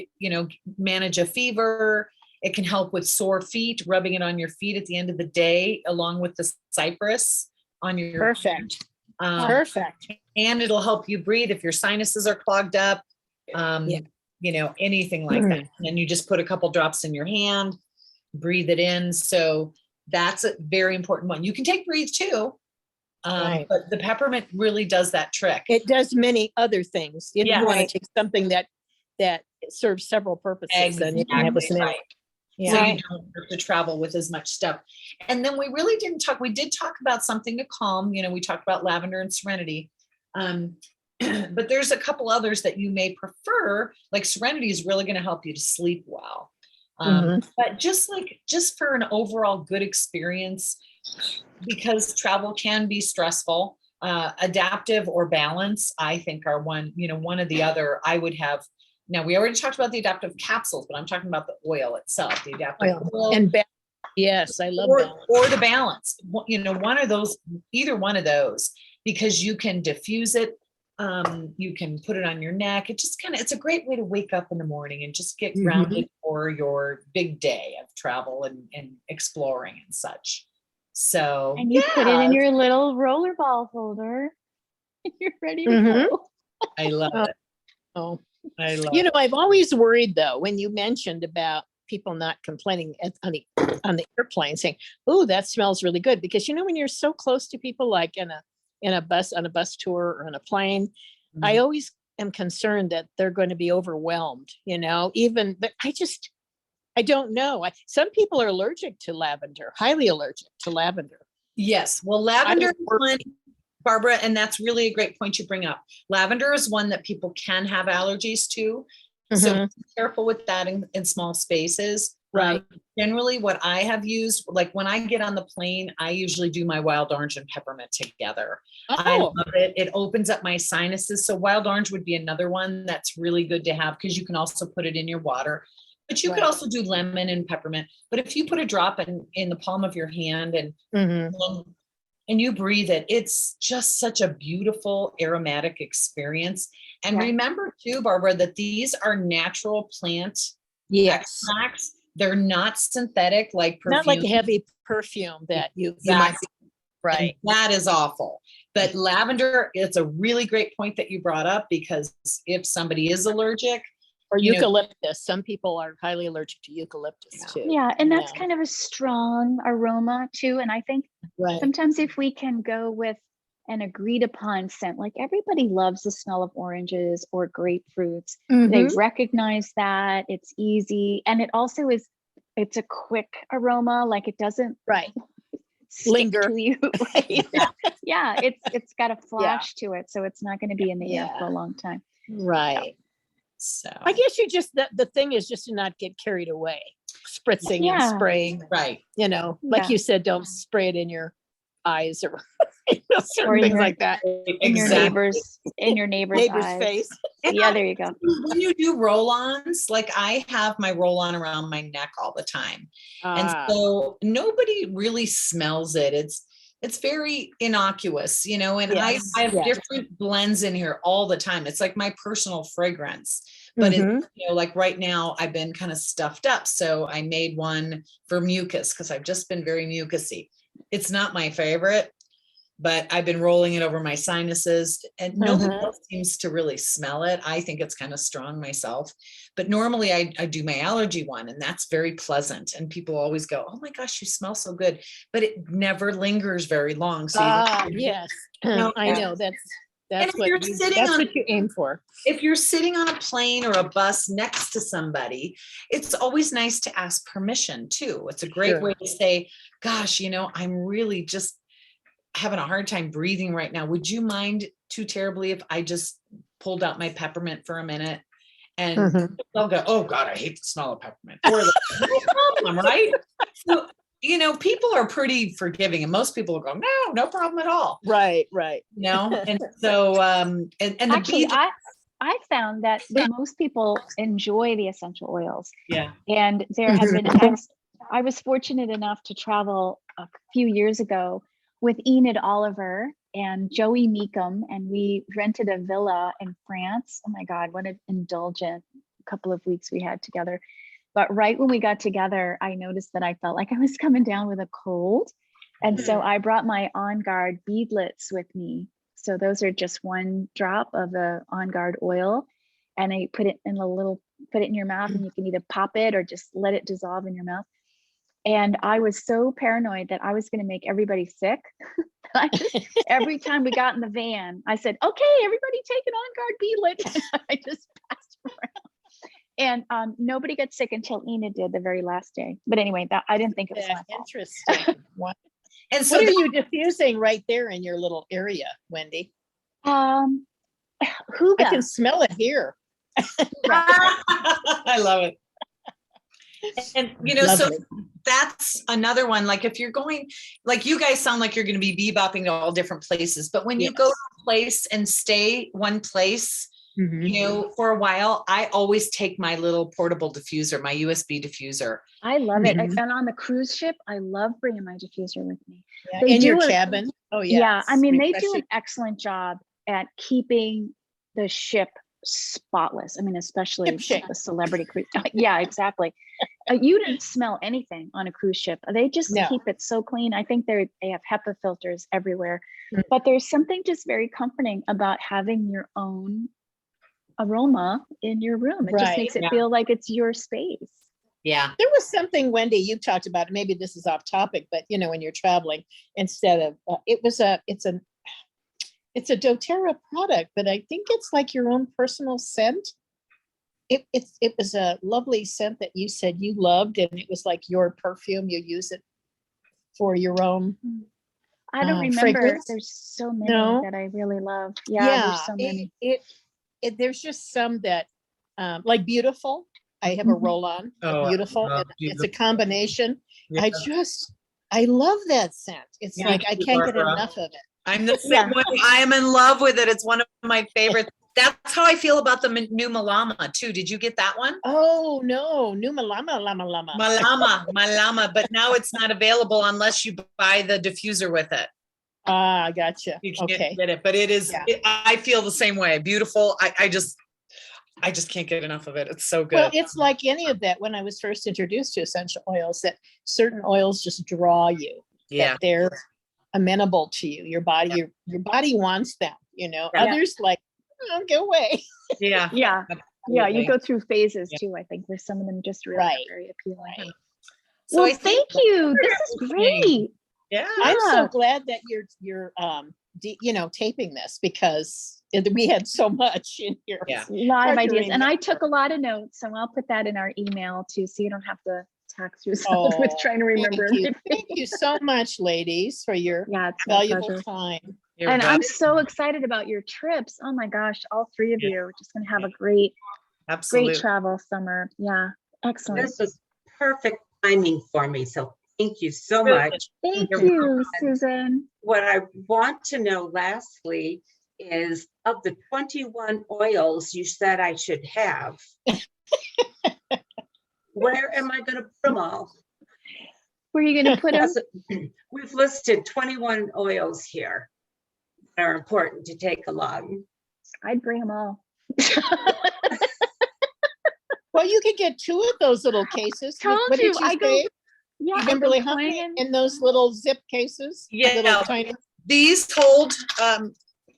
S1: manage a fever. It can help with sore feet, rubbing it on your feet at the end of the day, along with the cypress on your.
S4: Perfect.
S1: Perfect.
S4: Perfect.
S1: And it'll help you breathe if your sinuses are clogged up.
S4: Yeah.
S1: Anything like that. And you just put a couple drops in your hand, breathe it in. So that's a very important one. You can take breathe too.
S4: Right.
S1: But the peppermint really does that trick.
S4: It does many other things. You
S1: Yeah.
S4: want
S1: Right.
S4: to take something that serves several purposes. Then you can have a
S1: Exactly
S4: scenario.
S1: right.
S4: Yeah.
S1: So
S3: Right.
S1: you don't have to travel with as much stuff. And then we did talk about something to calm, we talked about lavender and serenity. But there's a couple others that you may prefer, like serenity is really going to help you to sleep well. But just for an overall good experience, because travel can be stressful, adaptive or balance, I think are one or the other. I would have. Now we already talked about the adaptive capsules, but I'm talking about the oil itself, the adaptive oil.
S4: And Yes, I love
S1: or,
S4: balance.
S1: or the balance, one of those, either one of those, because you can diffuse it. You can put it on your neck. It just it's a great way to wake up in the morning and just get
S4: Mhm.
S1: grounded for your big day of travel and exploring and such. So,
S3: And you put it in
S1: yeah,
S3: your little rollerball holder. You're ready to
S4: Mhm.
S3: go.
S1: I love
S4: Oh.
S1: it.
S4: Oh,
S1: I love
S4: you know,
S1: it.
S4: I've always worried though, when you mentioned about people not complaining on the airplane saying, "Oh, that smells really good," because when you're so close to people, like in a bus, on a bus tour or on a plane, I
S1: Mhm.
S4: always am concerned that they're going to be overwhelmed, even, but I don't know. Some people are allergic to lavender, highly allergic to lavender.
S1: Yes. Well,
S4: I
S1: lavender
S4: would
S1: is
S4: worry.
S1: one, Barbara, and that's really a great point you bring up. Lavender is one that people can have allergies to. So
S4: Mhm.
S1: be careful with that in small spaces.
S4: Right.
S1: Generally, what I have used, like when I get on the plane, I usually do my wild orange and peppermint together. I
S4: Oh,
S1: love it. It opens up my sinuses. So wild orange would be another one that's really good to have because you can also put it in your water. But you could
S4: Right.
S1: also do lemon and peppermint. But if you put a drop in the palm of your hand
S4: Mhm.
S1: and you breathe it, it's just such a beautiful aromatic experience. And
S3: Yeah.
S1: remember too, Barbara, that these are natural plant
S4: Yes.
S1: extracts. They're not synthetic like
S4: Not like a
S1: perfume.
S4: heavy perfume that you might be,
S1: And
S4: right.
S1: that is awful. But lavender, it's a really great point that you brought up because if somebody is allergic,
S4: Or
S1: you know-
S4: eucalyptus. Some people are highly allergic to eucalyptus too.
S3: Yeah, and that's kind of a strong aroma too. And I think
S4: Right.
S3: sometimes if we can go with an agreed upon scent, like everybody loves the smell of oranges or grapefruits. They
S4: Mhm.
S3: recognize that it's easy. And it also it's a quick aroma, like it doesn't
S4: Right.
S3: stick
S4: Linger.
S3: to you, right? Yeah, it's got a flash to it. So it's not going to be in the air for a
S4: Yeah.
S3: long time.
S4: Right.
S1: so
S4: I guess you just, the thing is just to not get carried away, spritzing and
S3: Yeah.
S4: spraying,
S1: right.
S4: like
S3: Yeah.
S4: you said, don't spray it in your eyes or certain
S3: Or in
S4: things
S3: your-
S4: like that.
S3: In your
S1: Exactly.
S3: neighbor's
S4: Neighbor's
S3: eyes.
S4: face.
S3: Yeah, there you go.
S1: When you do roll-ons, like I have my roll-on around my neck all the time. And
S4: Ah,
S1: so nobody really smells it. It's very innocuous, and
S4: Yes,
S1: I have
S4: yes.
S1: different blends in here all the time. It's like my personal fragrance. But it's,
S4: Mhm.
S1: like right now I've been kind of stuffed up. So I made one for mucus because I've just been very mucusy. It's not my favorite, but I've been rolling it over my sinuses and nobody
S4: Mhm.
S1: else seems to really smell it. I think it's kind of strong myself, but normally I do my allergy one and that's very pleasant. And people always go, "Oh my gosh, you smell so good," but it never lingers very long. So
S4: Yes.
S1: No,
S4: I know that's
S1: if you're
S4: what
S1: sitting on-
S4: you aim for.
S1: if you're sitting on a plane or a bus next to somebody, it's always nice to ask permission too. It's a great
S4: Sure.
S1: way to say, "Gosh, I'm really just having a hard time breathing right now. Would you mind too terribly if I just pulled out my peppermint for a minute?" And
S4: Mhm.
S1: they'll go, "Oh God, I hate the smell of peppermint." Or no problem, right? So, people are pretty forgiving and most people will go, no problem at all.
S4: Right.
S1: And so, and the
S3: Actually,
S1: bees,
S3: I found that most people enjoy the essential oils.
S1: yeah.
S3: And there have been times I was fortunate enough to travel a few years ago with Enid Oliver and Joey Meekum, and we rented a villa in France. Oh my God, what an indulgent couple of weeks we had together. But right when we got together, I noticed that I felt like I was coming down with a cold. And so I brought my On Guard beadlets with me. So those are just one drop of the On Guard oil. And I put it in put it in your mouth and you can either pop it or just let it dissolve in your mouth. And I was so paranoid that I was going to make everybody sick. Every time we got in the van, I said, "Okay, everybody take an On Guard beadlet." I just passed them around. And nobody got sick until Enid did the very last day. But anyway, that I didn't think it was my fault.
S4: Interesting. What
S1: And so
S4: are you diffusing right there in your little area, Wendy? I
S3: Huga.
S4: can smell it here.
S1: I love it. And so
S4: Lovely.
S1: that's another one. Like if you're going, like you guys sound like you're going to be bebopping to all different places, but when you go to a place and stay one place,
S4: Mhm.
S1: You know, for a while, I always take my little portable diffuser, my USB diffuser.
S3: I love it.
S4: Mhm.
S3: And on the cruise ship, I love bringing my diffuser with me.
S4: Yeah,
S3: They
S4: in your
S3: do a-
S4: cabin. Oh,
S3: Yeah, I
S4: it's
S3: mean, they do
S4: refreshing.
S3: an excellent job at keeping the ship spotless. I mean, especially
S4: Ship shape.
S3: the celebrity cruise. Yeah, exactly. You didn't smell anything on a cruise ship. They just
S4: No.
S3: keep it so clean. I think they have HEPA filters everywhere.
S4: Mm.
S3: But there's something just very comforting about having your own aroma in your room. It just makes
S4: Right.
S3: it
S1: Yeah.
S3: feel like it's your space.
S1: Yeah.
S4: There was something, Wendy, you talked about, maybe this is off topic, but you know, when you're traveling, instead of, it's a doTERRA product, but I think it's like your own personal scent. It was a lovely scent that you said you loved, and it was like your perfume. You use it for your own.
S3: I don't remember.
S4: Fragrance?
S3: There's so many
S4: No?
S3: that I really love. Yeah, there's so many.
S4: There's just some that, like Beautiful. I have a
S3: Mhm.
S4: roll-on,
S1: Oh, I
S4: Beautiful.
S1: love
S4: and It's a
S1: Beautiful.
S4: combination.
S1: Yeah.
S4: I love that scent. It's
S1: Yeah,
S4: like I
S1: you,
S4: can't get
S1: Barbara.
S4: enough of it.
S1: I'm the same
S3: Yeah.
S1: way. I am in love with it. It's one of my favorites. That's how I feel about the new Malama too. Did you get that one?
S4: Oh no, Numa Lama Lama Lama.
S1: Malama, but now it's not available unless you buy the diffuser with it.
S4: Ah, gotcha.
S1: You can't
S4: Okay.
S1: get it, but it is.
S4: Yeah.
S1: I feel the same way. Beautiful. I just can't get enough of it. It's so good.
S4: Well, it's like any of that when I was first introduced to essential oils, that certain oils just draw you.
S1: Yeah.
S4: That they're amenable to you. Your body wants them, you know.
S1: Yeah.
S4: Others like, oh, go away.
S1: Yeah.
S3: Yeah. Yeah, you
S1: Absolutely.
S3: go through phases
S1: Yeah.
S3: too, I think, where some of them just really
S4: Right.
S3: are very appealing.
S4: Right.
S1: So
S3: Well,
S1: I think
S3: thank you. This is
S1: everything.
S3: great.
S1: Yeah.
S4: I'm so
S3: Yeah.
S4: glad that you're taping this, because we had so much in here.
S1: Yeah.
S3: A lot of
S4: Hard to
S3: ideas. And I
S4: remember.
S3: took a lot of notes, so I'll put that in our email too, so you don't have to tax yourself with
S4: Oh,
S3: trying to remember
S4: Thank you.
S3: everything.
S4: Thank you so much, ladies, for your
S3: Yeah, it's my
S4: valuable
S3: pleasure.
S4: time.
S1: You're
S3: And I'm
S1: welcome.
S3: so excited about your trips. Oh my gosh, all three of
S1: Yeah.
S3: you are just gonna have a great
S1: Absolutely.
S3: travel summer. Yeah, excellent.
S2: This was perfect timing for me. So thank you so
S1: Good.
S2: much.
S3: Thank
S1: You're
S3: you, Susan.
S2: What I want to know lastly is, of the 21 oils you said I should have, where am I going to put them all?
S3: Where are you gonna put them?
S2: Because we've listed 21 oils here that are important to take along.
S3: I'd bring them all.
S4: Well, you could get 2 of those little cases.
S3: Told
S4: What
S3: you,
S4: did you
S3: I go-
S4: say?
S3: Yeah,
S4: You
S3: I
S4: remember
S3: go
S4: like how many
S3: plan-
S4: in those little zip cases?
S1: Yeah.
S4: Little tiny
S1: These hold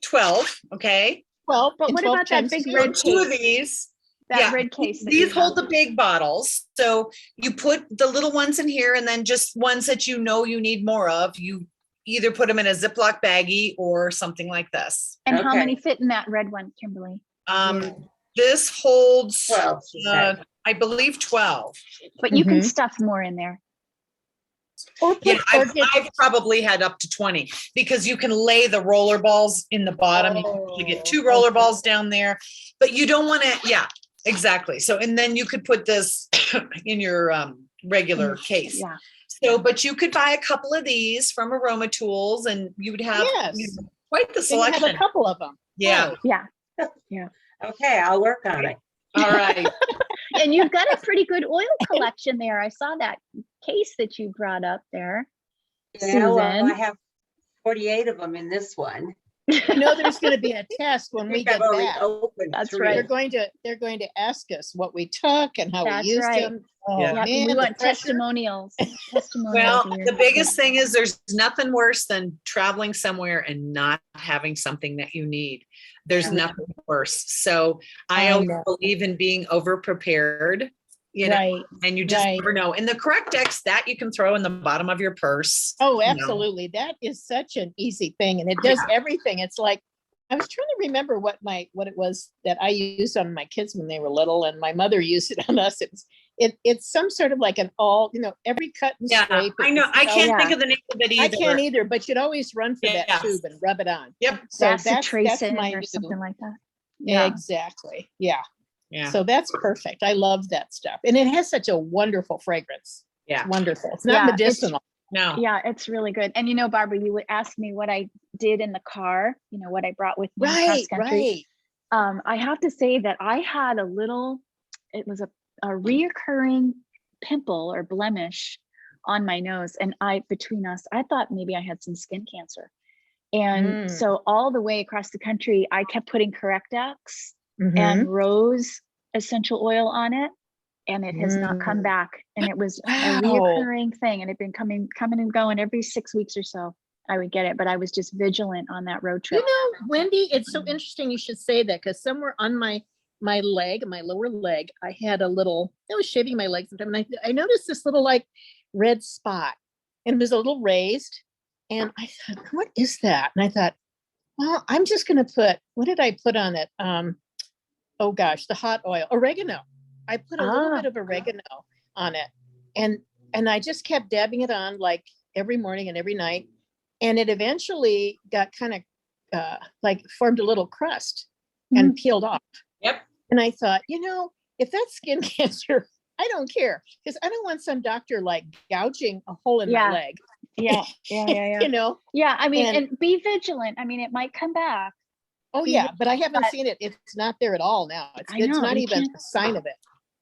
S1: 12. Okay.
S4: 12.
S3: But
S4: and
S3: what
S4: 12
S3: about that
S4: times
S3: big
S4: two.
S1: So
S3: red
S1: 2 of
S3: case?
S1: these.
S3: That
S1: Yeah,
S3: red case. that you
S1: These hold
S3: have.
S1: the big bottles. So you put the little ones in here, and then just ones that you know you need more of, you either put them in a Ziploc baggie or something like this.
S3: And how
S2: Okay.
S3: many fit in that red one, Kimberly?
S1: This holds,
S2: 12, she said.
S1: I believe 12.
S3: But you can
S4: Mhm.
S3: stuff more in there.
S4: Or put,
S1: Yeah,
S4: or
S1: I've,
S4: get,
S1: I've probably had up to 20 because you can lay the roller balls in the bottom. You can usually get 2 roller
S4: okay.
S1: balls down there, but you don't want to, yeah, exactly. So, and then you could put this in your regular case.
S3: Yeah.
S1: So, but you could buy a couple of these from Aroma Tools and you would have
S4: Yes.
S1: quite the
S4: then you have a
S1: selection.
S4: couple of them.
S1: Yeah.
S4: Right.
S3: Yeah.
S2: Okay, I'll work on it.
S1: All right.
S3: And you've got a pretty good oil collection there. I saw that case that you brought up there.
S2: Yeah, well, I
S3: Susan.
S2: have 48 of them in this one.
S4: You know, there's going to be a test when we
S2: I've
S4: get
S2: already
S4: back.
S2: opened
S3: That's
S2: 3.
S3: right.
S4: They're going to ask us what we took and how
S3: That's
S4: we used
S3: right.
S4: them. Oh,
S1: Yeah.
S3: Yep,
S4: man,
S3: we
S4: the
S3: want
S4: pressure.
S3: testimonials.
S1: Well,
S3: Testimonials of your-
S1: the biggest thing is there's nothing worse than traveling somewhere and not having something that you need. There's
S2: Yeah.
S1: nothing worse. So I
S4: I
S1: always
S4: know.
S1: believe in being over prepared, you know,
S4: Right.
S1: and you just
S4: right.
S1: never know. And the correct X that you can throw in the bottom of your purse.
S4: Oh,
S1: you know.
S4: absolutely. That is such an easy thing, and it does everything. It's like, I was trying to remember what it was that I used on my kids when they were little, and my mother used it on us. It's some sort of like an every cut and
S1: Yeah,
S4: scrape.
S1: I know. I
S4: it's,
S1: can't
S3: Yeah.
S1: think of the name of it
S4: I
S1: either.
S4: can't either, but you'd always run for that
S1: Yes.
S4: tube and rub it on.
S1: Yep.
S4: So that's
S3: Bacitracin
S4: my
S3: or
S4: new-
S3: something like that. Yeah.
S4: Exactly. Yeah.
S1: Yeah.
S4: So that's perfect. I love that stuff, and it has such a wonderful fragrance.
S1: Yeah.
S4: It's wonderful. It's not
S3: Yeah, it's-
S4: medicinal.
S1: No.
S3: Yeah, it's really good. And you know, Barbara, you would ask me what I did in the car, what I brought with me
S4: Right.
S3: cross country.
S4: Right.
S3: I have to say that I had it was a reoccurring pimple or blemish on my nose. And between us, I thought maybe I had some skin cancer. And so all the way across the country, I kept putting Correctax
S4: Mhm.
S3: and rose essential oil on it. And it has not come back. And it was a
S4: Wow.
S3: reoccurring thing. And it'd been coming and going every 6 weeks or so. I would get it, but I was just vigilant on that road
S4: You
S3: trip.
S4: know, Wendy, it's so interesting you should say that, because somewhere on my leg, my lower leg, I was shaving my leg sometime, and I noticed this little like red spot, and it was a little raised. And I thought, what is that? And I thought, well, I'm just gonna what did I put on it? Oh gosh, the hot oil, oregano. I put a little bit of oregano on it, and I just kept dabbing it on like every morning and every night. And it eventually got kind of like formed a little crust and peeled off.
S1: Yep.
S4: And I thought, if that's skin cancer, I don't care, because I don't want some doctor like gouging a hole in my leg.
S3: Yeah. Yeah. I mean, and be vigilant. I mean, it might come back.
S4: Oh yeah, but I haven't seen it. It's not there at all now. It's not even a sign of it.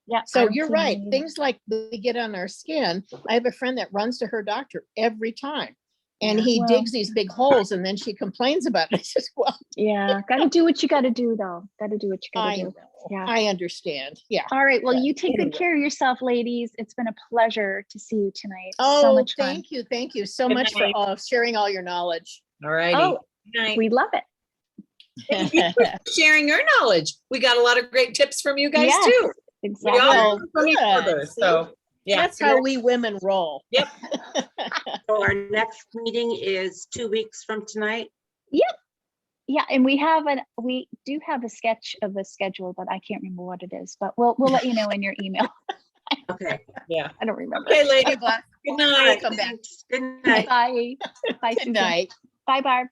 S3: Yeah.
S4: So you're right. Things like we get on our skin. I have a friend that runs to her doctor every time, and he digs these big holes, and then she complains about it. I says, well,
S3: yeah, got to do what you got to do, though. Got to do what you got to do. Yeah.
S4: I understand. Yeah.
S3: All right. Well, you take good care of yourself, ladies. It's been a pleasure to see you tonight.
S4: Oh,
S3: so much fun.
S4: Thank you. Thank you so
S1: Good
S4: much
S1: night.
S4: for sharing all your knowledge.
S1: All righty.
S3: Oh,
S1: Good night.
S3: we love it.
S1: Thank you for sharing your knowledge. We got a lot of great tips from you guys
S3: Yes,
S1: too.
S3: Exactly.
S1: We all
S4: Well,
S1: learn from each
S4: good.
S1: other. So yeah.
S4: That's how we women roll.
S1: Yep.
S2: So our next meeting is 2 weeks from tonight.
S3: Yeah, and we do have a sketch of the schedule, but I can't remember what it is. But we'll let you know in your email.
S2: Okay.
S1: Yeah.
S3: I don't remember.
S1: Okay, ladies.
S4: Good
S1: Good night.
S2: Thanks. Good night.
S3: Bye. Bye.
S4: Good
S3: Susan.
S4: night.
S3: Bye, Barb.